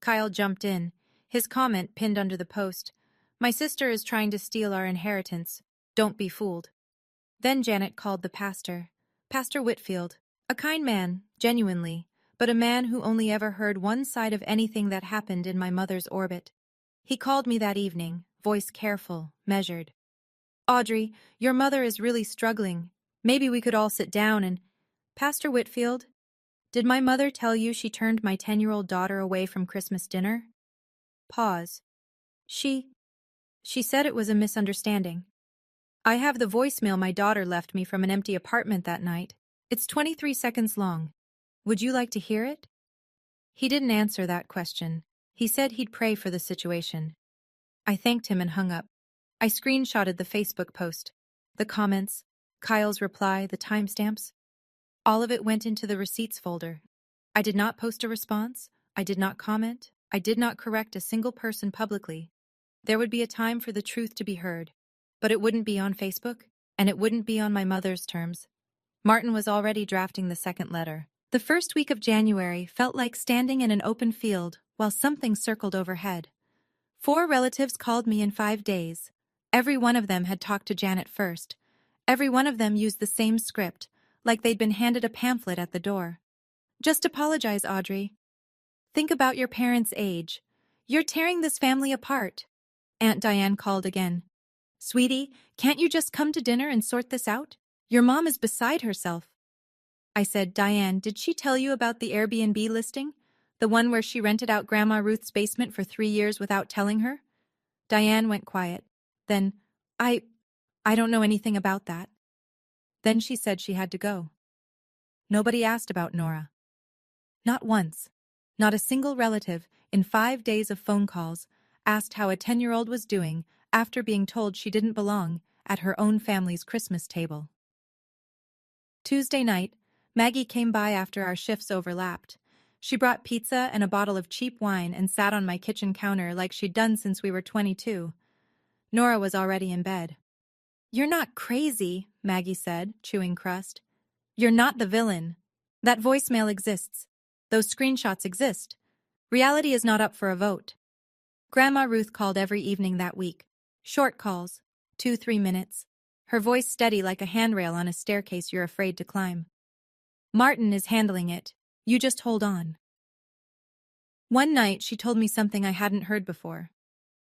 Kyle jumped in, his comment pinned under the post. "My sister is trying to steal our inheritance. Don't be fooled." Then Janet called the pastor. Pastor Whitfield. A kind man, genuinely, but a man who only ever heard one side of anything that happened in my mother's orbit. He called me that evening, voice careful, measured. "Audrey, your mother is really struggling. Maybe we could all sit down and—" "Pastor Whitfield, did my mother tell you she turned my 10-year-old daughter away from Christmas dinner?" Pause. She said it was a misunderstanding. I have the voicemail my daughter left me from an empty apartment that night. It's 23 seconds long. Would you like to hear it? He didn't answer that question. He said he'd pray for the situation. I thanked him and hung up. I screenshotted the Facebook post. The comments, Kyle's reply, the timestamps. All of it went into the receipts folder. I did not post a response. I did not comment. I did not correct a single person publicly. There would be a time for the truth to be heard. But it wouldn't be on Facebook, and it wouldn't be on my mother's terms. Martin was already drafting the second letter. The first week of January felt like standing in an open field while something circled overhead. 4 relatives called me in 5 days. Every one of them had talked to Janet first. Every one of them used the same script, like they'd been handed a pamphlet at the door. "Just apologize, Audrey. Think about your parents' age. You're tearing this family apart." Aunt Diane called again. "Sweetie, can't you just come to dinner and sort this out? Your mom is beside herself." I said, "Diane, did she tell you about the Airbnb listing? The one where she rented out Grandma Ruth's basement for 3 years without telling her?" Diane went quiet. Then, I don't know anything about that." Then she said she had to go. Nobody asked about Nora. Not once. Not a single relative, in 5 days of phone calls, asked how a 10-year-old was doing after being told she didn't belong at her own family's Christmas table. Tuesday night, Maggie came by after our shifts overlapped. She brought pizza and a bottle of cheap wine and sat on my kitchen counter like she'd done since we were 22. Nora was already in bed. "You're not crazy," Maggie said, chewing crust. "You're not the villain. That voicemail exists. Those screenshots exist. Reality is not up for a vote." Grandma Ruth called every evening that week. Short calls, 2-3 minutes. Her voice steady like a handrail on a staircase you're afraid to climb. "Martin is handling it. You just hold on." One night, she told me something I hadn't heard before.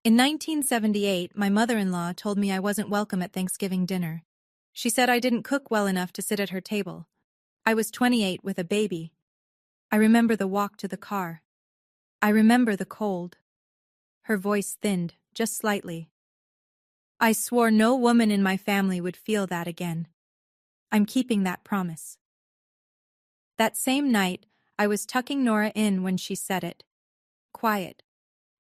In 1978, my mother-in-law told me I wasn't welcome at Thanksgiving dinner. She said I didn't cook well enough to sit at her table. I was 28 with a baby. I remember the walk to the car. I remember the cold. Her voice thinned, just slightly. I swore no woman in my family would feel that again. I'm keeping that promise. That same night, I was tucking Nora in when she said it. Quiet.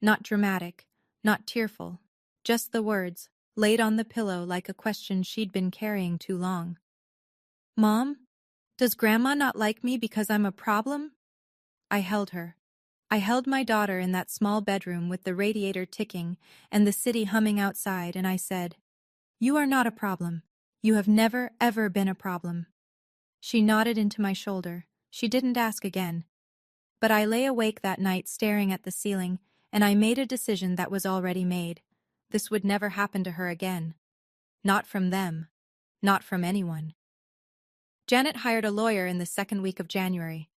Not dramatic. Not tearful. Just the words, laid on the pillow like a question she'd been carrying too long. "Mom, does Grandma not like me because I'm a problem?" I held her. I held my daughter in that small bedroom with the radiator ticking and the city humming outside, and I said, "You are not a problem. You have never, ever been a problem." She nodded into my shoulder. She didn't ask again. But I lay awake that night staring at the ceiling, and I made a decision that was already made. This would never happen to her again. Not from them. Not from anyone. Janet hired a lawyer in the second week of January.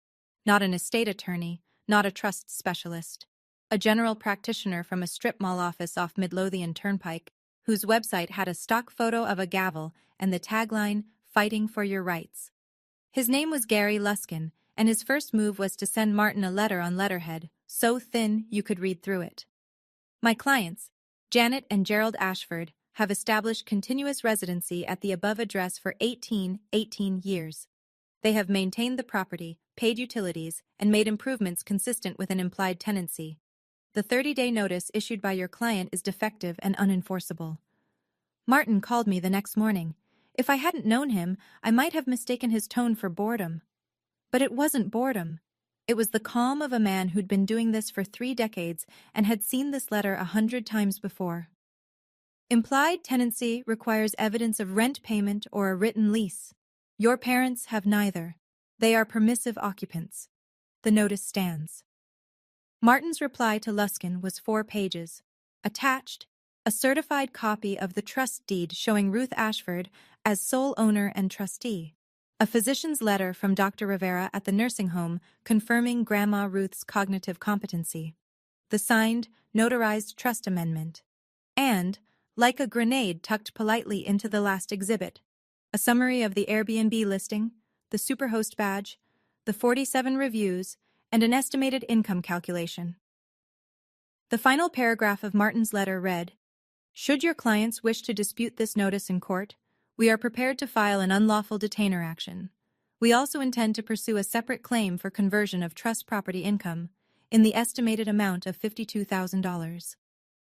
Not an estate attorney, not a trust specialist. a general practitioner from a strip mall office off Midlothian Turnpike, whose website had a stock photo of a gavel and the tagline, "Fighting for Your Rights." His name was Gary Luskin, and his first move was to send Martin a letter on letterhead, so thin you could read through it. My clients, Janet and Gerald Ashford, have established continuous residency at the above address for 18 years. They have maintained the property, paid utilities, and made improvements consistent with an implied tenancy. The 30-day notice issued by your client is defective and unenforceable. Martin called me the next morning. If I hadn't known him, I might have mistaken his tone for boredom. But it wasn't boredom. It was the calm of a man who'd been doing this for 3 decades and had seen this letter 100 times before. Implied tenancy requires evidence of rent payment or a written lease. Your parents have neither. They are permissive occupants. The notice stands. Martin's reply to Luskin was 4 pages. Attached, a certified copy of the trust deed showing Ruth Ashford as sole owner and trustee. A physician's letter from Dr. Rivera at the nursing home confirming Grandma Ruth's cognitive competency. The signed, notarized trust amendment. And, like a grenade tucked politely into the last exhibit, a summary of the Airbnb listing, the Superhost badge, the 47 reviews, and an estimated income calculation. The final paragraph of Martin's letter read, "Should your clients wish to dispute this notice in court, we are prepared to file an unlawful detainer action. We also intend to pursue a separate claim for conversion of trust property income in the estimated amount of $52,000.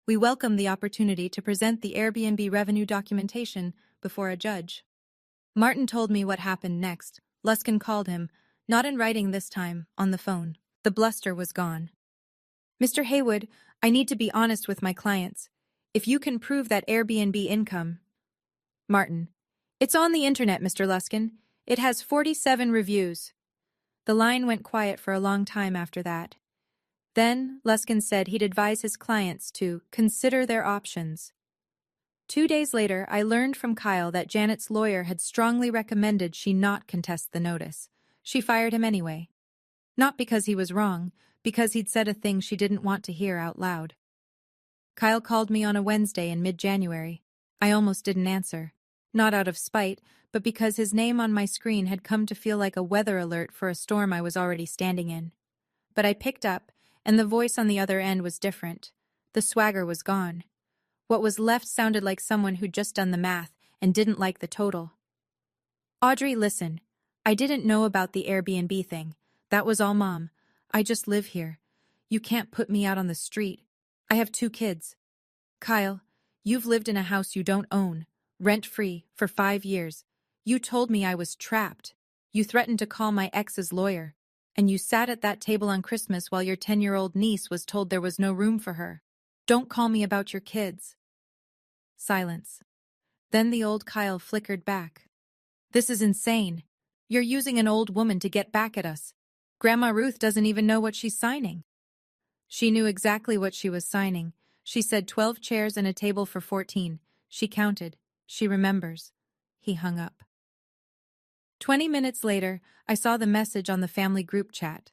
We welcome the opportunity to present the Airbnb revenue documentation before a judge." Martin told me what happened next. Luskin called him, not in writing this time, on the phone. The bluster was gone. "Mr. Haywood, I need to be honest with my clients. If you can prove that Airbnb income..." Martin: "It's on the internet, Mr. Luskin. It has 47 reviews." The line went quiet for a long time after that. Then, Luskin said he'd advise his clients to consider their options. 2 days later, I learned from Kyle that Janet's lawyer had strongly recommended she not contest the notice. She fired him anyway. Not because he was wrong, because he'd said a thing she didn't want to hear out loud. Kyle called me on a Wednesday in mid-January. I almost didn't answer. Not out of spite, but because his name on my screen had come to feel like a weather alert for a storm I was already standing in. But I picked up, and the voice on the other end was different. The swagger was gone. What was left sounded like someone who'd just done the math and didn't like the total. "Audrey, listen. I didn't know about the Airbnb thing. That was all Mom. I just live here. You can't put me out on the street. I have 2 kids. Kyle, you've lived in a house you don't own, rent-free, for 5 years. You told me I was trapped. You threatened to call my ex's lawyer. And you sat at that table on Christmas while your 10-year-old niece was told there was no room for her. Don't call me about your kids." Silence. Then the old Kyle flickered back. "This is insane. You're using an old woman to get back at us. Grandma Ruth doesn't even know what she's signing." She knew exactly what she was signing. She said 12 chairs and a table for 14. She counted. She remembers. He hung up. 20 minutes later, I saw the message on the family group chat.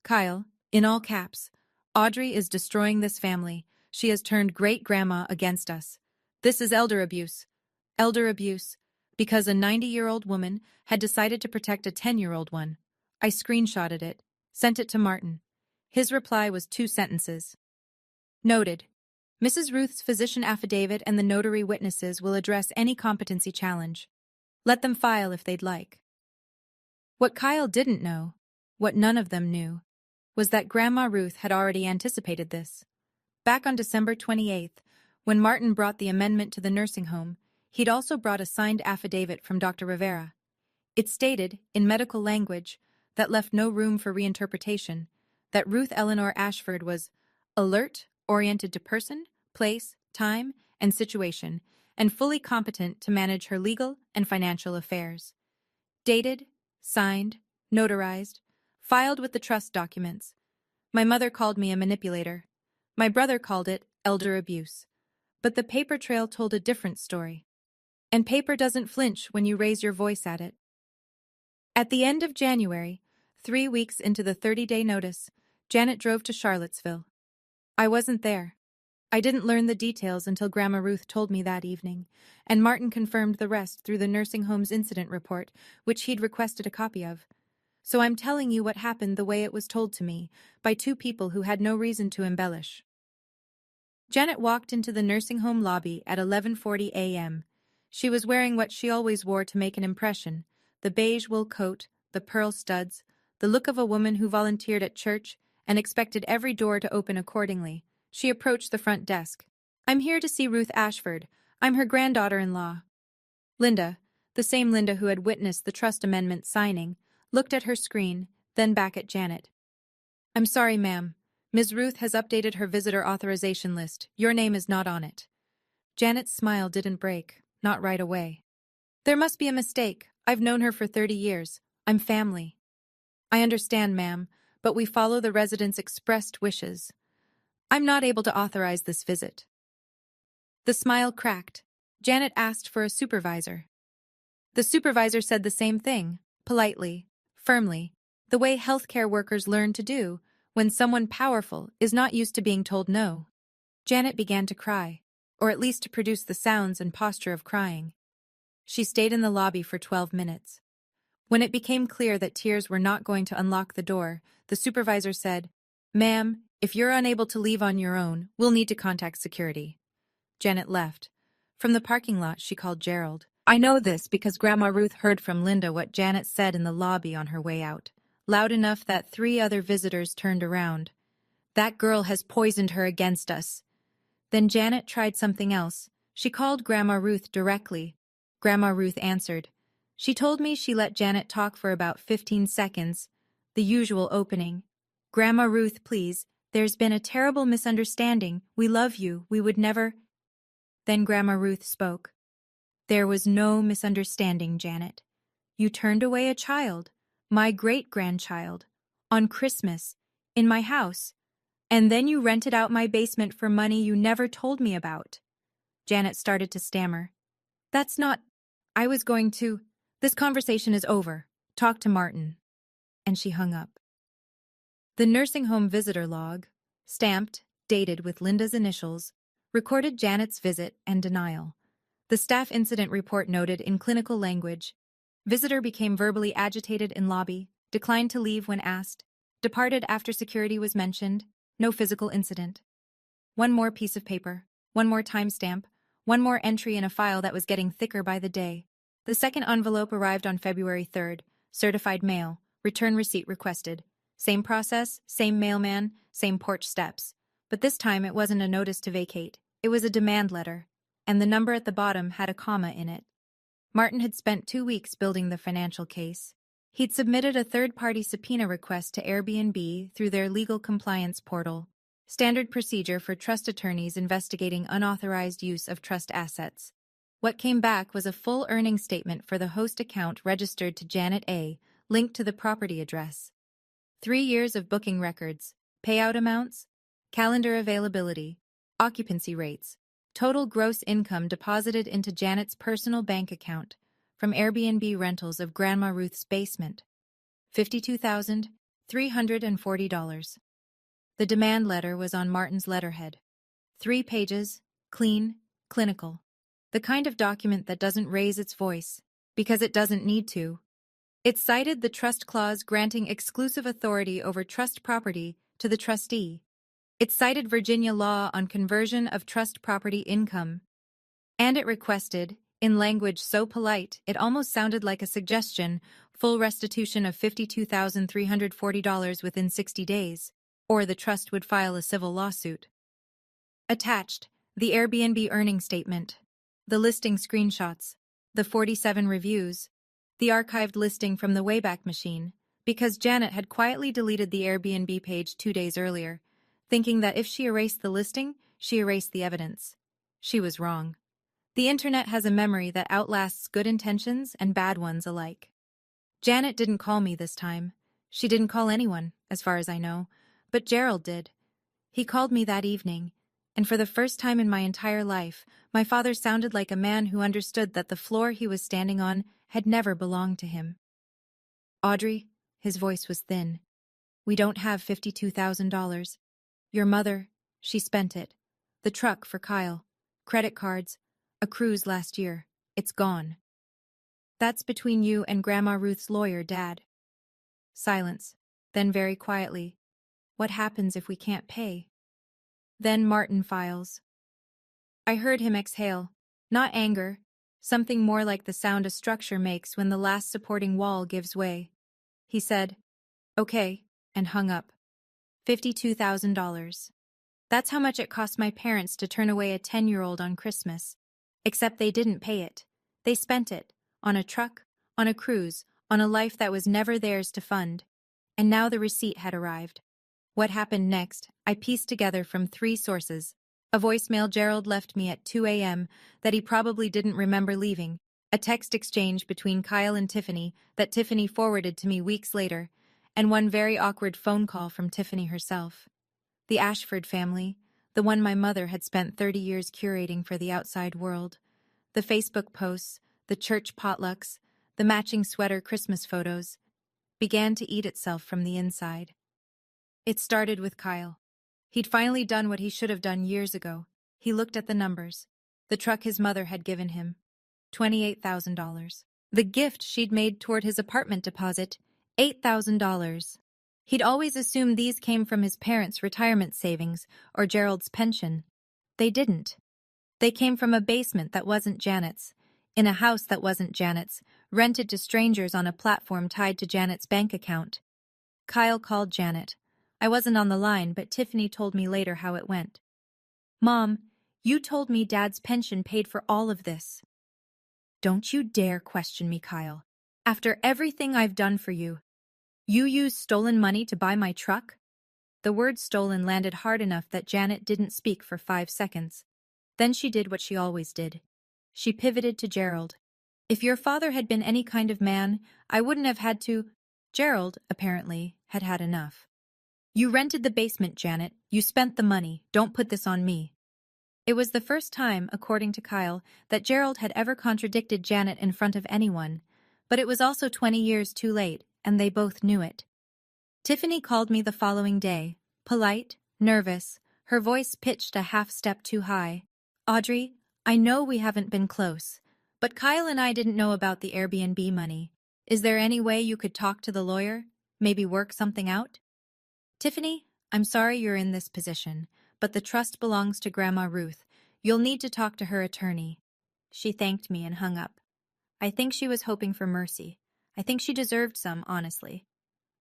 "Kyle, in all caps, Audrey is destroying this family. She has turned great-grandma against us. This is elder abuse. Elder abuse. Because a 90-year-old woman had decided to protect a 10-year-old one." I screenshotted it, sent it to Martin. His reply was 2 sentences. "Noted. Mrs. Ruth's physician affidavit and the notary witnesses will address any competency challenge. Let them file if they'd like." What Kyle didn't know, what none of them knew, was that Grandma Ruth had already anticipated this. Back on December 28th, when Martin brought the amendment to the nursing home, he'd also brought a signed affidavit from Dr. Rivera. It stated, in medical language, that left no room for reinterpretation, that Ruth Eleanor Ashford was alert, oriented to person, place, time, and situation, and fully competent to manage her legal and financial affairs. Dated, signed, notarized, filed with the trust documents. My mother called me a manipulator. My brother called it elder abuse. But the paper trail told a different story. And paper doesn't flinch when you raise your voice at it. At the end of January, 3 weeks into the 30-day notice, Janet drove to Charlottesville. I wasn't there. I didn't learn the details until Grandma Ruth told me that evening, and Martin confirmed the rest through the nursing home's incident report, which he'd requested a copy of. So I'm telling you what happened the way it was told to me, by two people who had no reason to embellish. Janet walked into the nursing home lobby at 11:40 a.m. She was wearing what she always wore to make an impression, the beige wool coat, the pearl studs, the look of a woman who volunteered at church and expected every door to open accordingly. She approached the front desk. "I'm here to see Ruth Ashford. I'm her granddaughter-in-law." Linda, the same Linda who had witnessed the trust amendment signing, looked at her screen, then back at Janet. "I'm sorry, ma'am. Ms. Ruth has updated her visitor authorization list. Your name is not on it." Janet's smile didn't break, not right away. "There must be a mistake. I've known her for 30 years. I'm family." "I understand, ma'am, but we follow the residents' expressed wishes. I'm not able to authorize this visit." The smile cracked. Janet asked for a supervisor. The supervisor said the same thing, politely, firmly, the way healthcare workers learn to do when someone powerful is not used to being told no. Janet began to cry, or at least to produce the sounds and posture of crying. She stayed in the lobby for 12 minutes. When it became clear that tears were not going to unlock the door, the supervisor said, "Ma'am, if you're unable to leave on your own, we'll need to contact security." Janet left. From the parking lot, she called Gerald. I know this because Grandma Ruth heard from Linda what Janet said in the lobby on her way out, loud enough that 3 other visitors turned around. "That girl has poisoned her against us." Then Janet tried something else. She called Grandma Ruth directly. Grandma Ruth answered. She told me she let Janet talk for about 15 seconds, the usual opening. "Grandma Ruth, please, there's been a terrible misunderstanding. We love you, we would never—" Then Grandma Ruth spoke. "There was no misunderstanding, Janet. You turned away a child, my great-grandchild, on Christmas, in my house, and then you rented out my basement for money you never told me about." Janet started to stammer. "That's not— I was going to— This conversation is over. Talk to Martin." And she hung up. The nursing home visitor log, stamped, dated with Linda's initials, recorded Janet's visit and denial. The staff incident report noted in clinical language, visitor became verbally agitated in lobby, declined to leave when asked, departed after security was mentioned, no physical incident. One more piece of paper, one more timestamp, one more entry in a file that was getting thicker by the day. The second envelope arrived on February 3rd, certified mail, return receipt requested. Same process, same mailman, same porch steps. But this time it wasn't a notice to vacate, it was a demand letter, and the number at the bottom had a comma in it. Martin had spent 2 weeks building the financial case. He'd submitted a third-party subpoena request to Airbnb through their legal compliance portal, standard procedure for trust attorneys investigating unauthorized use of trust assets. What came back was a full earnings statement for the host account registered to Janet A., linked to the property address. 3 years of booking records, payout amounts, calendar availability, occupancy rates, total gross income deposited into Janet's personal bank account from Airbnb rentals of Grandma Ruth's basement, $52,340. The demand letter was on Martin's letterhead. 3 pages, clean, clinical. The kind of document that doesn't raise its voice, because it doesn't need to. It cited the trust clause granting exclusive authority over trust property to the trustee. It cited Virginia law on conversion of trust property income. And it requested, in language so polite it almost sounded like a suggestion, full restitution of $52,340 within 60 days, or the trust would file a civil lawsuit. Attached, the Airbnb earnings statement, the listing screenshots, the 47 reviews, the archived listing from the Wayback Machine, because Janet had quietly deleted the Airbnb page 2 days earlier, thinking that if she erased the listing, she erased the evidence. She was wrong. The internet has a memory that outlasts good intentions and bad ones alike. Janet didn't call me this time. She didn't call anyone, as far as I know, but Gerald did. He called me that evening, and for the first time in my entire life, my father sounded like a man who understood that the floor he was standing on had never belonged to him. "Audrey," his voice was thin, "we don't have $52,000. Your mother, She spent it. The truck for Kyle. Credit cards. A cruise last year. It's gone. That's between you and Grandma Ruth's lawyer, Dad. Silence. Then very quietly. What happens if we can't pay? Then Martin files. I heard him exhale. Not anger. Something more like the sound a structure makes when the last supporting wall gives way. He said, "Okay," and hung up. $52,000. That's how much it cost my parents to turn away a 10-year-old on Christmas. Except they didn't pay it. They spent it. On a truck, on a cruise, on a life that was never theirs to fund. And now the receipt had arrived. What happened next, I pieced together from 3 sources. A voicemail Gerald left me at 2 a.m. that he probably didn't remember leaving. A text exchange between Kyle and Tiffany that Tiffany forwarded to me weeks later. And one very awkward phone call from Tiffany herself. The Ashford family, the one my mother had spent 30 years curating for the outside world. The Facebook posts, the church potlucks, the matching sweater Christmas photos, began to eat itself from the inside. It started with Kyle. He'd finally done what he should have done years ago. He looked at the numbers. The truck his mother had given him. $28,000. The gift she'd made toward his apartment deposit. $8,000. He'd always assumed these came from his parents' retirement savings or Gerald's pension. They didn't. They came from a basement that wasn't Janet's, in a house that wasn't Janet's, rented to strangers on a platform tied to Janet's bank account. Kyle called Janet. I wasn't on the line, but Tiffany told me later how it went. "Mom, you told me Dad's pension paid for all of this." "Don't you dare question me, Kyle. After everything I've done for you. You used stolen money to buy my truck?" The word stolen landed hard enough that Janet didn't speak for 5 seconds. Then she did what she always did. She pivoted to Gerald. "If your father had been any kind of man, I wouldn't have had to—" Gerald, apparently, had had enough. "You rented the basement, Janet. You spent the money. Don't put this on me." It was the first time, according to Kyle, that Gerald had ever contradicted Janet in front of anyone, but it was also 20 years too late, and they both knew it. Tiffany called me the following day, polite, nervous, her voice pitched a half-step too high. "Audrey, I know we haven't been close, but Kyle and I didn't know about the Airbnb money. Is there any way you could talk to the lawyer? Maybe work something out?" "Tiffany, I'm sorry you're in this position, but the trust belongs to Grandma Ruth. You'll need to talk to her attorney." She thanked me and hung up. I think she was hoping for mercy. I think she deserved some, honestly.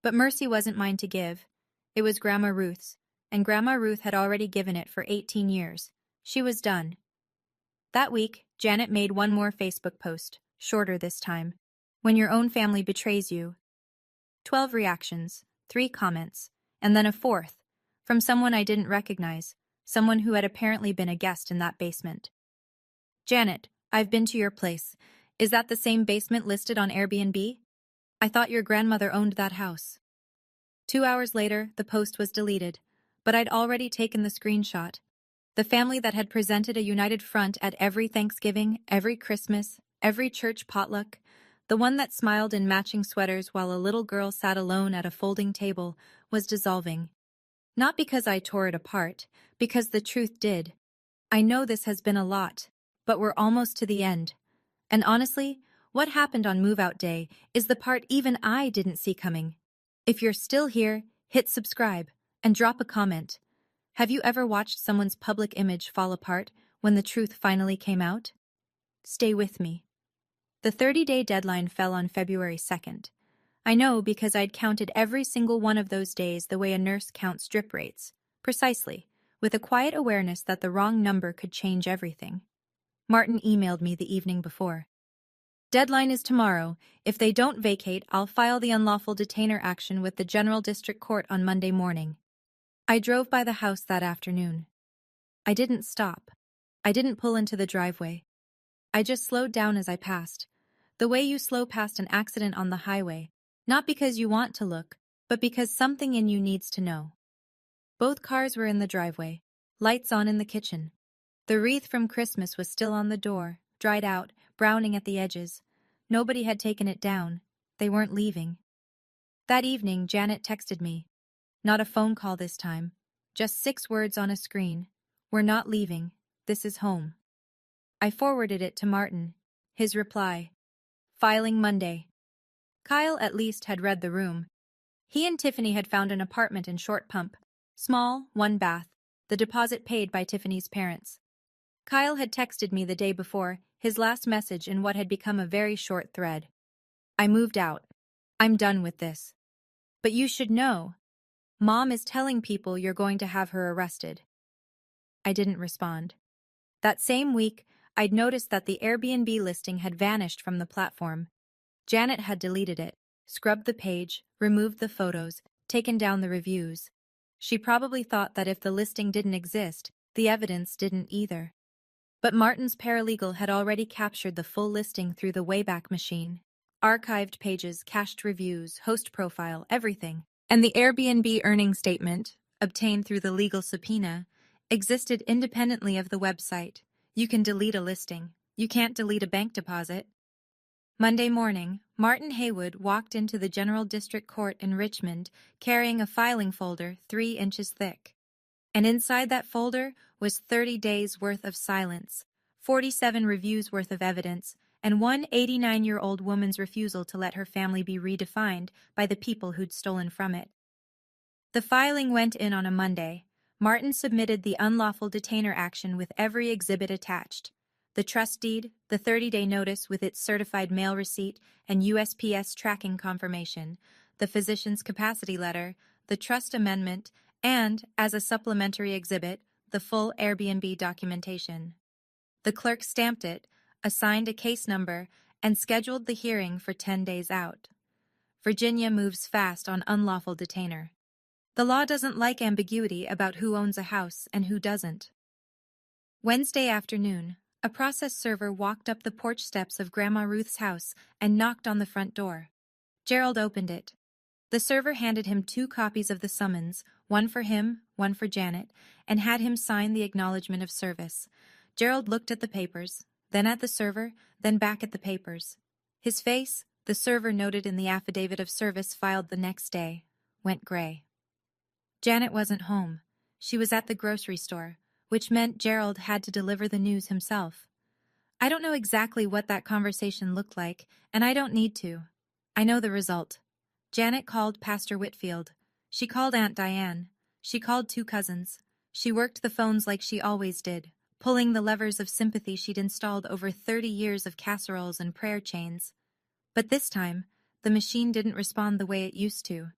But mercy wasn't mine to give. It was Grandma Ruth's, and Grandma Ruth had already given it for 18 years. She was done. That week, Janet made one more Facebook post, shorter this time. "When your own family betrays you." 12 reactions, 3 comments, and then a 4th, from someone I didn't recognize, someone who had apparently been a guest in that basement. "Janet, I've been to your place. Is that the same basement listed on Airbnb? I thought your grandmother owned that house." 2 hours later, the post was deleted, but I'd already taken the screenshot. The family that had presented a united front at every Thanksgiving, every Christmas, every church potluck, the one that smiled in matching sweaters while a little girl sat alone at a folding table, was dissolving. Not because I tore it apart, because the truth did. I know this has been a lot, but we're almost to the end. And honestly, what happened on move-out day is the part even I didn't see coming. If you're still here, hit subscribe and drop a comment. Have you ever watched someone's public image fall apart when the truth finally came out? Stay with me. The 30-day deadline fell on February 2nd. I know because I'd counted every single one of those days the way a nurse counts drip rates, precisely, with a quiet awareness that the wrong number could change everything. Martin emailed me the evening before. "Deadline is tomorrow. If they don't vacate, I'll file the unlawful detainer action with the General District Court on Monday morning." I drove by the house that afternoon. I didn't stop. I didn't pull into the driveway. I just slowed down as I passed. The way you slow past an accident on the highway, not because you want to look, but because something in you needs to know. Both cars were in the driveway, lights on in the kitchen. The wreath from Christmas was still on the door, dried out, browning at the edges. Nobody had taken it down. They weren't leaving. That evening, Janet texted me. Not a phone call this time. just 6 words on a screen. "We're not leaving. This is home." I forwarded it to Martin. His reply: "Filing Monday." Kyle at least had read the room. He and Tiffany had found an apartment in Short Pump. Small, 1 bath, the deposit paid by Tiffany's parents. Kyle had texted me the day before, his last message in what had become a very short thread. "I moved out. I'm done with this. But you should know. Mom is telling people you're going to have her arrested." I didn't respond. That same week, I'd noticed that the Airbnb listing had vanished from the platform. Janet had deleted it, scrubbed the page, removed the photos, taken down the reviews. She probably thought that if the listing didn't exist, the evidence didn't either. But Martin's paralegal had already captured the full listing through the Wayback Machine. Archived pages, cached reviews, host profile, everything. And the Airbnb earnings statement, obtained through the legal subpoena, existed independently of the website. You can delete a listing. You can't delete a bank deposit. Monday morning, Martin Haywood walked into the General District Court in Richmond carrying a filing folder 3 inches thick. And inside that folder was 30 days' worth of silence, 47 reviews worth of evidence, and one 89-year-old woman's refusal to let her family be redefined by the people who'd stolen from it. The filing went in on a Monday. Martin submitted the unlawful detainer action with every exhibit attached: the trust deed, the 30-day notice with its certified mail receipt and USPS tracking confirmation, the physician's capacity letter, the trust amendment, and, as a supplementary exhibit, the full Airbnb documentation. The clerk stamped it, assigned a case number, and scheduled the hearing for 10 days out. Virginia moves fast on unlawful detainer. The law doesn't like ambiguity about who owns a house and who doesn't. Wednesday afternoon, a process server walked up the porch steps of Grandma Ruth's house and knocked on the front door. Gerald opened it. The server handed him 2 copies of the summons, one for him, one for Janet, and had him sign the acknowledgement of service. Gerald looked at the papers, then at the server, then back at the papers. His face, the server noted in the affidavit of service filed the next day, went gray. Janet wasn't home. She was at the grocery store, which meant Gerald had to deliver the news himself. I don't know exactly what that conversation looked like, and I don't need to. I know the result. Janet called Pastor Whitfield. She called Aunt Diane. She called 2 cousins. She worked the phones like she always did, pulling the levers of sympathy she'd installed over 30 years of casseroles and prayer chains. But this time, the machine didn't respond the way it used to.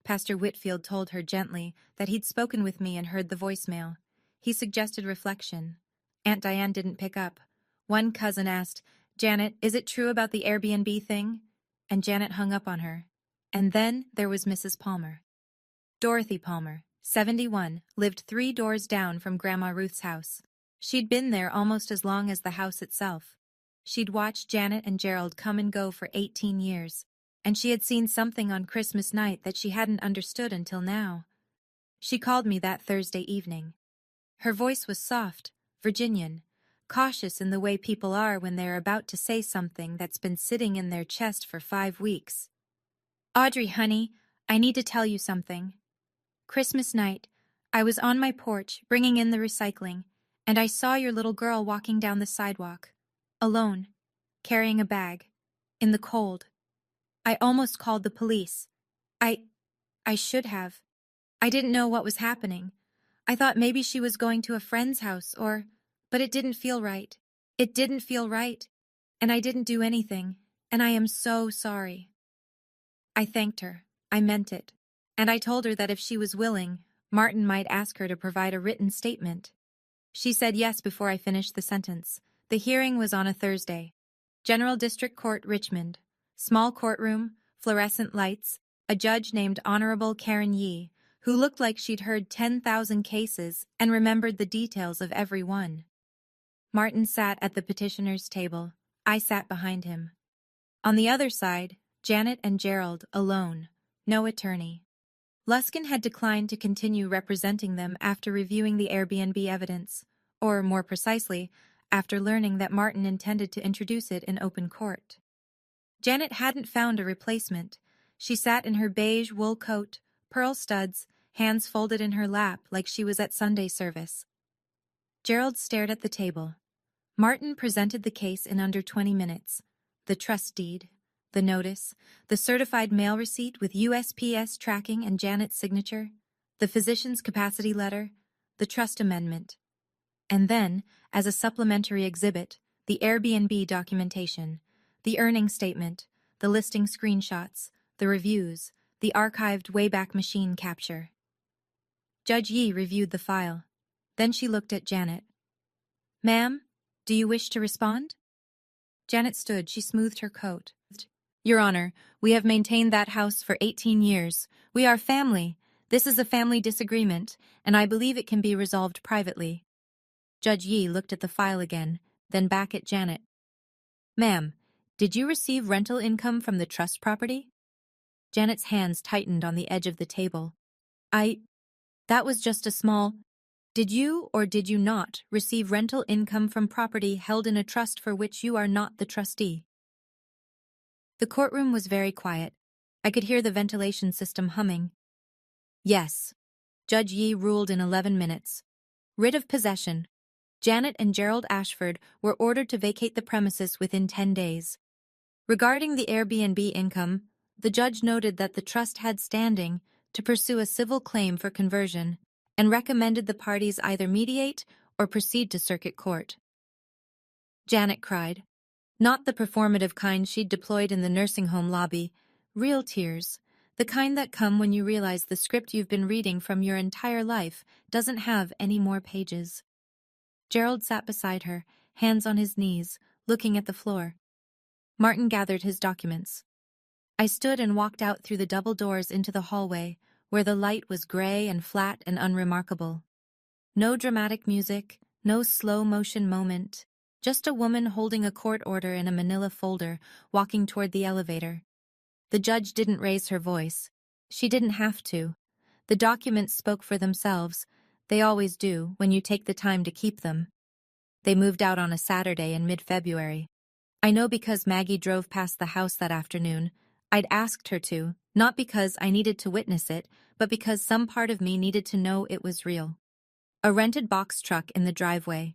Pastor Whitfield told her gently that he'd spoken with me and heard the voicemail. He suggested reflection. Aunt Diane didn't pick up. One cousin asked, "Janet, is it true about the Airbnb thing?" And Janet hung up on her. And then there was Mrs. Palmer. Dorothy Palmer, 71, lived 3 doors down from Grandma Ruth's house. She'd been there almost as long as the house itself. She'd watched Janet and Gerald come and go for 18 years, and she had seen something on Christmas night that she hadn't understood until now. She called me that Thursday evening. Her voice was soft, Virginian, cautious in the way people are when they're about to say something that's been sitting in their chest for 5 weeks. "Audrey, honey, I need to tell you something. Christmas night, I was on my porch bringing in the recycling, and I saw your little girl walking down the sidewalk, alone, carrying a bag, in the cold. I almost called the police. I should have. I didn't know what was happening. I thought maybe she was going to a friend's house but it didn't feel right. It didn't feel right, and I didn't do anything, and I am so sorry." I thanked her. I meant it. And I told her that if she was willing, Martin might ask her to provide a written statement. She said yes before I finished the sentence. The hearing was on a Thursday. General District Court, Richmond. Small courtroom, fluorescent lights, a judge named Honorable Karen Yee, who looked like she'd heard 10,000 cases and remembered the details of every one. Martin sat at the petitioner's table. I sat behind him. On the other side, Janet and Gerald, alone, no attorney. Luskin had declined to continue representing them after reviewing the Airbnb evidence, or more precisely, after learning that Martin intended to introduce it in open court. Janet hadn't found a replacement. She sat in her beige wool coat, pearl studs, hands folded in her lap like she was at Sunday service. Gerald stared at the table. Martin presented the case in under 20 minutes. The trust deed, the notice, the certified mail receipt with USPS tracking and Janet's signature, the physician's capacity letter, the trust amendment. And then, as a supplementary exhibit, the Airbnb documentation, the earnings statement, the listing screenshots, the reviews, the archived Wayback Machine capture. Judge Yee reviewed the file. Then she looked at Janet. "Ma'am, do you wish to respond?" Janet stood. She smoothed her coat. "Your Honor, we have maintained that house for 18 years. We are family. This is a family disagreement, and I believe it can be resolved privately." Judge Yee looked at the file again, then back at Janet. "Ma'am, did you receive rental income from the trust property?" Janet's hands tightened on the edge of the table. That was just a small... Did you or did you not receive rental income from property held in a trust for which you are not the trustee?" The courtroom was very quiet. I could hear the ventilation system humming. "Yes." Judge Yee ruled in 11 minutes. Writ of possession. Janet and Gerald Ashford were ordered to vacate the premises within 10 days. Regarding the Airbnb income, the judge noted that the trust had standing to pursue a civil claim for conversion and recommended the parties either mediate or proceed to circuit court. Janet cried. Not the performative kind she'd deployed in the nursing home lobby. Real tears. The kind that come when you realize the script you've been reading from your entire life doesn't have any more pages. Gerald sat beside her, hands on his knees, looking at the floor. Martin gathered his documents. I stood and walked out through the double doors into the hallway, where the light was gray and flat and unremarkable. No dramatic music, no slow-motion moment, just a woman holding a court order in a manila folder, walking toward the elevator. The judge didn't raise her voice. She didn't have to. The documents spoke for themselves. They always do, when you take the time to keep them. They moved out on a Saturday in mid-February. I know because Maggie drove past the house that afternoon. I'd asked her to, not because I needed to witness it, but because some part of me needed to know it was real. A rented box truck in the driveway.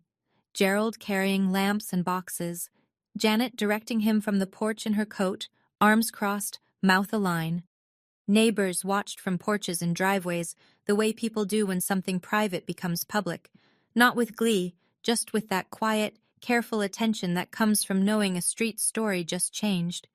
Gerald carrying lamps and boxes. Janet directing him from the porch in her coat, arms crossed, mouth align. Neighbors watched from porches and driveways, the way people do when something private becomes public. Not with glee, just with that quiet, careful attention that comes from knowing a street story just changed.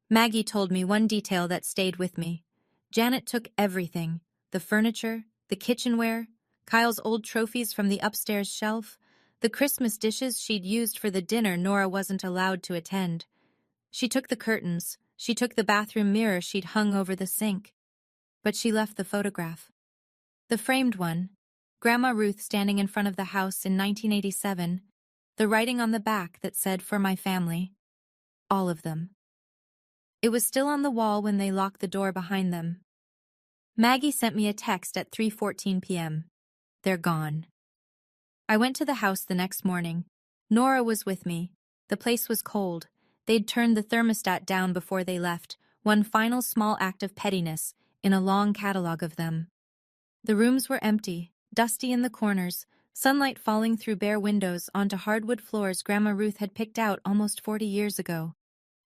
Maggie told me one detail that stayed with me. Janet took everything, the furniture, the kitchenware, Kyle's old trophies from the upstairs shelf, the Christmas dishes she'd used for the dinner Nora wasn't allowed to attend. She took the curtains, she took the bathroom mirror she'd hung over the sink. But she left the photograph. The framed one, Grandma Ruth standing in front of the house in 1987, the writing on the back that said, "For my family." All of them. It was still on the wall when they locked the door behind them. Maggie sent me a text at 3:14 p.m. They're gone. I went to the house the next morning. Nora was with me. The place was cold. They'd turned the thermostat down before they left, one final small act of pettiness in a long catalog of them. The rooms were empty, dusty in the corners, sunlight falling through bare windows onto hardwood floors Grandma Ruth had picked out almost 40 years ago.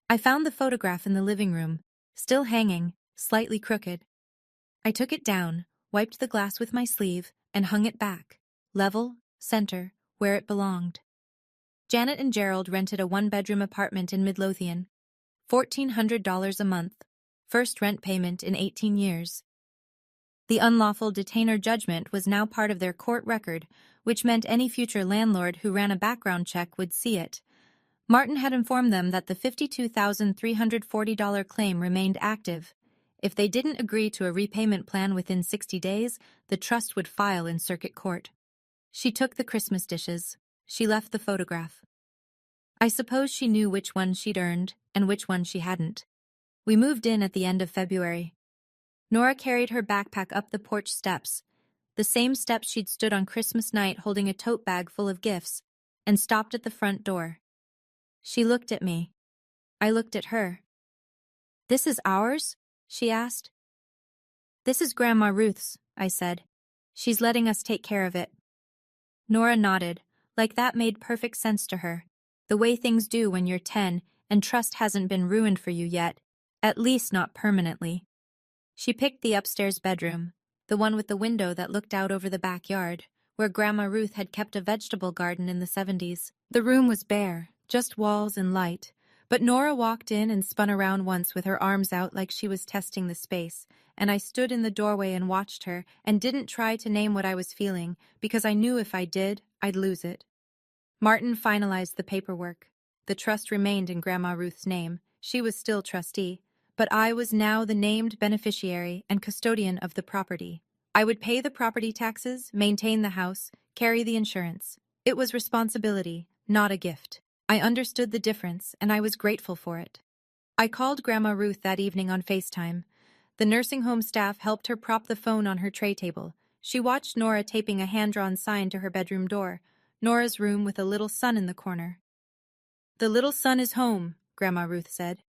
I found the photograph in the living room, still hanging, slightly crooked. I took it down, wiped the glass with my sleeve, and hung it back, level, center, where it belonged. Janet and Gerald rented a one-bedroom apartment in Midlothian. $1,400 a month, first rent payment in 18 years. The unlawful detainer judgment was now part of their court record, which meant any future landlord who ran a background check would see it. Martin had informed them that the $52,340 claim remained active. If they didn't agree to a repayment plan within 60 days, the trust would file in circuit court. She took the Christmas dishes. She left the photograph. I suppose she knew which one she'd earned and which one she hadn't. We moved in at the end of February. Nora carried her backpack up the porch steps, the same steps she'd stood on Christmas night holding a tote bag full of gifts, and stopped at the front door. She looked at me. I looked at her. "This is ours?" she asked. "This is Grandma Ruth's," I said. She's letting us take care of it. Nora nodded, like that made perfect sense to her. The way things do when you're 10 and trust hasn't been ruined for you yet, at least not permanently. She picked the upstairs bedroom, the one with the window that looked out over the backyard, where Grandma Ruth had kept a vegetable garden in the 70s. The room was bare, just walls and light, but Nora walked in and spun around once with her arms out like she was testing the space, and I stood in the doorway and watched her and didn't try to name what I was feeling because I knew if I did, I'd lose it. Martin finalized the paperwork. The trust remained in Grandma Ruth's name. She was still trustee, but I was now the named beneficiary and custodian of the property. I would pay the property taxes, maintain the house, carry the insurance. It was responsibility, not a gift. I understood the difference, and I was grateful for it. I called Grandma Ruth that evening on FaceTime. The nursing home staff helped her prop the phone on her tray table. She watched Nora taping a hand-drawn sign to her bedroom door, Nora's room with a little sun in the corner. "The little sun is home," Grandma Ruth said.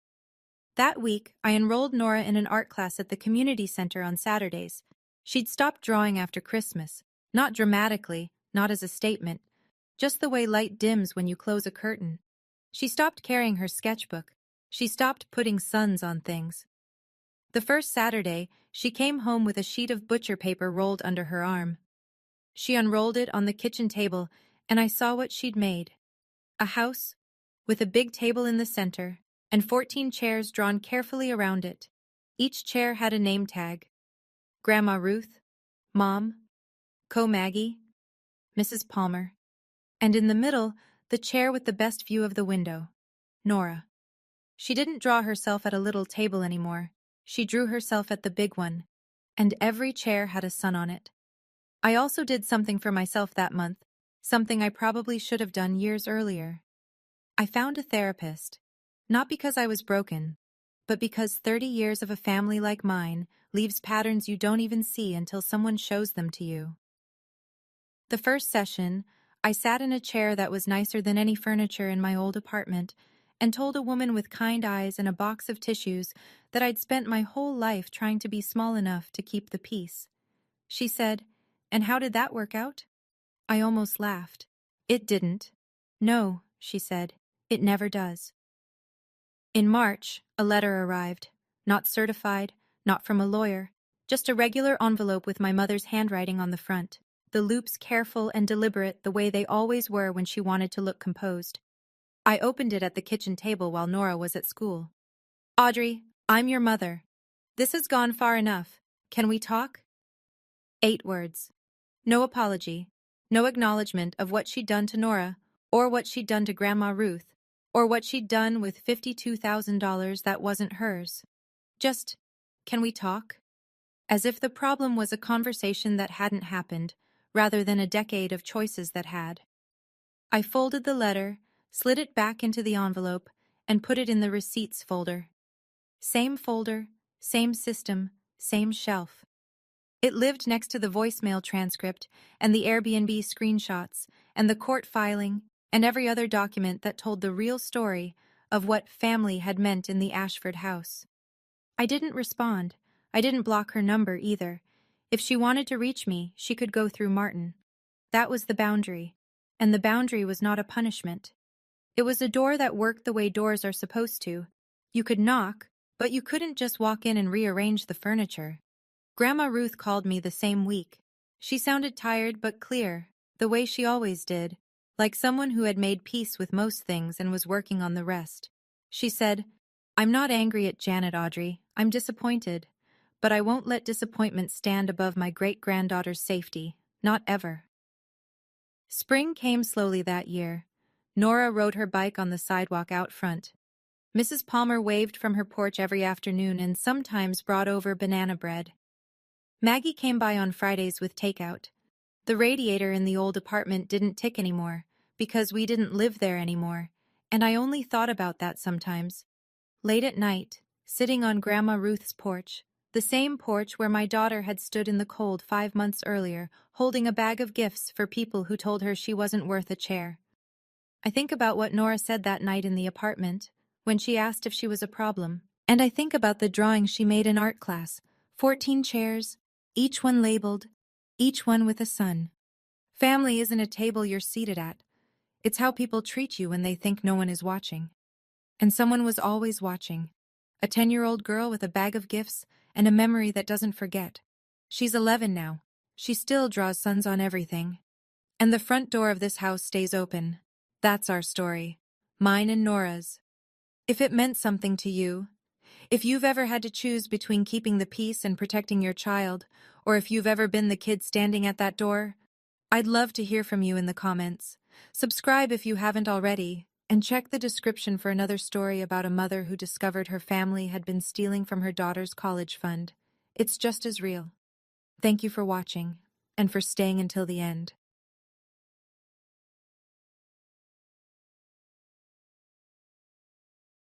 That week, I enrolled Nora in an art class at the community center on Saturdays. She'd stopped drawing after Christmas, not dramatically, not as a statement, just the way light dims when you close a curtain. She stopped carrying her sketchbook. She stopped putting suns on things. The first Saturday, she came home with a sheet of butcher paper rolled under her arm. She unrolled it on the kitchen table, and I saw what she'd made. A house, with a big table in the center, and 14 chairs drawn carefully around it. Each chair had a name tag. Grandma Ruth, Mom, Co-Maggie, Mrs. Palmer. And in the middle, the chair with the best view of the window, Nora. She didn't draw herself at a little table anymore. She drew herself at the big one, and every chair had a sun on it. I also did something for myself that month, something I probably should have done years earlier. I found a therapist, not because I was broken, but because 30 years of a family like mine leaves patterns you don't even see until someone shows them to you. The first session, I sat in a chair that was nicer than any furniture in my old apartment and told a woman with kind eyes and a box of tissues that I'd spent my whole life trying to be small enough to keep the peace. She said, "And how did that work out?" I almost laughed. "It didn't." "No," she said, "it never does." In March, a letter arrived, not certified, not from a lawyer, just a regular envelope with my mother's handwriting on the front, the loops careful and deliberate the way they always were when she wanted to look composed. I opened it at the kitchen table while Nora was at school. "Audrey, I'm your mother. This has gone far enough. Can we talk?" 8 words. No apology, no acknowledgement of what she'd done to Nora, or what she'd done to Grandma Ruth, or what she'd done with $52,000 that wasn't hers. Just, "Can we talk?" As if the problem was a conversation that hadn't happened, rather than a decade of choices that had. I folded the letter, slid it back into the envelope, and put it in the receipts folder. Same folder, same system, same shelf. It lived next to the voicemail transcript and the Airbnb screenshots and the court filing and every other document that told the real story of what family had meant in the Ashford house. I didn't respond. I didn't block her number either. If she wanted to reach me, she could go through Martin. That was the boundary. And the boundary was not a punishment. It was a door that worked the way doors are supposed to. You could knock, but you couldn't just walk in and rearrange the furniture. Grandma Ruth called me the same week. She sounded tired but clear, the way she always did, like someone who had made peace with most things and was working on the rest. She said, "I'm not angry at Janet, Audrey. I'm disappointed. But I won't let disappointment stand above my great-granddaughter's safety. Not ever." Spring came slowly that year. Nora rode her bike on the sidewalk out front. Mrs. Palmer waved from her porch every afternoon and sometimes brought over banana bread. Maggie came by on Fridays with takeout. The radiator in the old apartment didn't tick anymore, because we didn't live there anymore, and I only thought about that sometimes. Late at night, sitting on Grandma Ruth's porch, the same porch where my daughter had stood in the cold 5 months earlier, holding a bag of gifts for people who told her she wasn't worth a chair. I think about what Nora said that night in the apartment, when she asked if she was a problem, and I think about the drawing she made in art class, 14 chairs, each one labeled, each one with a sun. Family isn't a table you're seated at. It's how people treat you when they think no one is watching. And someone was always watching. A 10-year-old girl with a bag of gifts and a memory that doesn't forget. She's 11 now. She still draws suns on everything. And the front door of this house stays open. That's our story. Mine and Nora's. If it meant something to you, if you've ever had to choose between keeping the peace and protecting your child, or if you've ever been the kid standing at that door, I'd love to hear from you in the comments. Subscribe if you haven't already, and check the description for another story about a mother who discovered her family had been stealing from her daughter's college fund. It's just as real. Thank you for watching, and for staying until the end.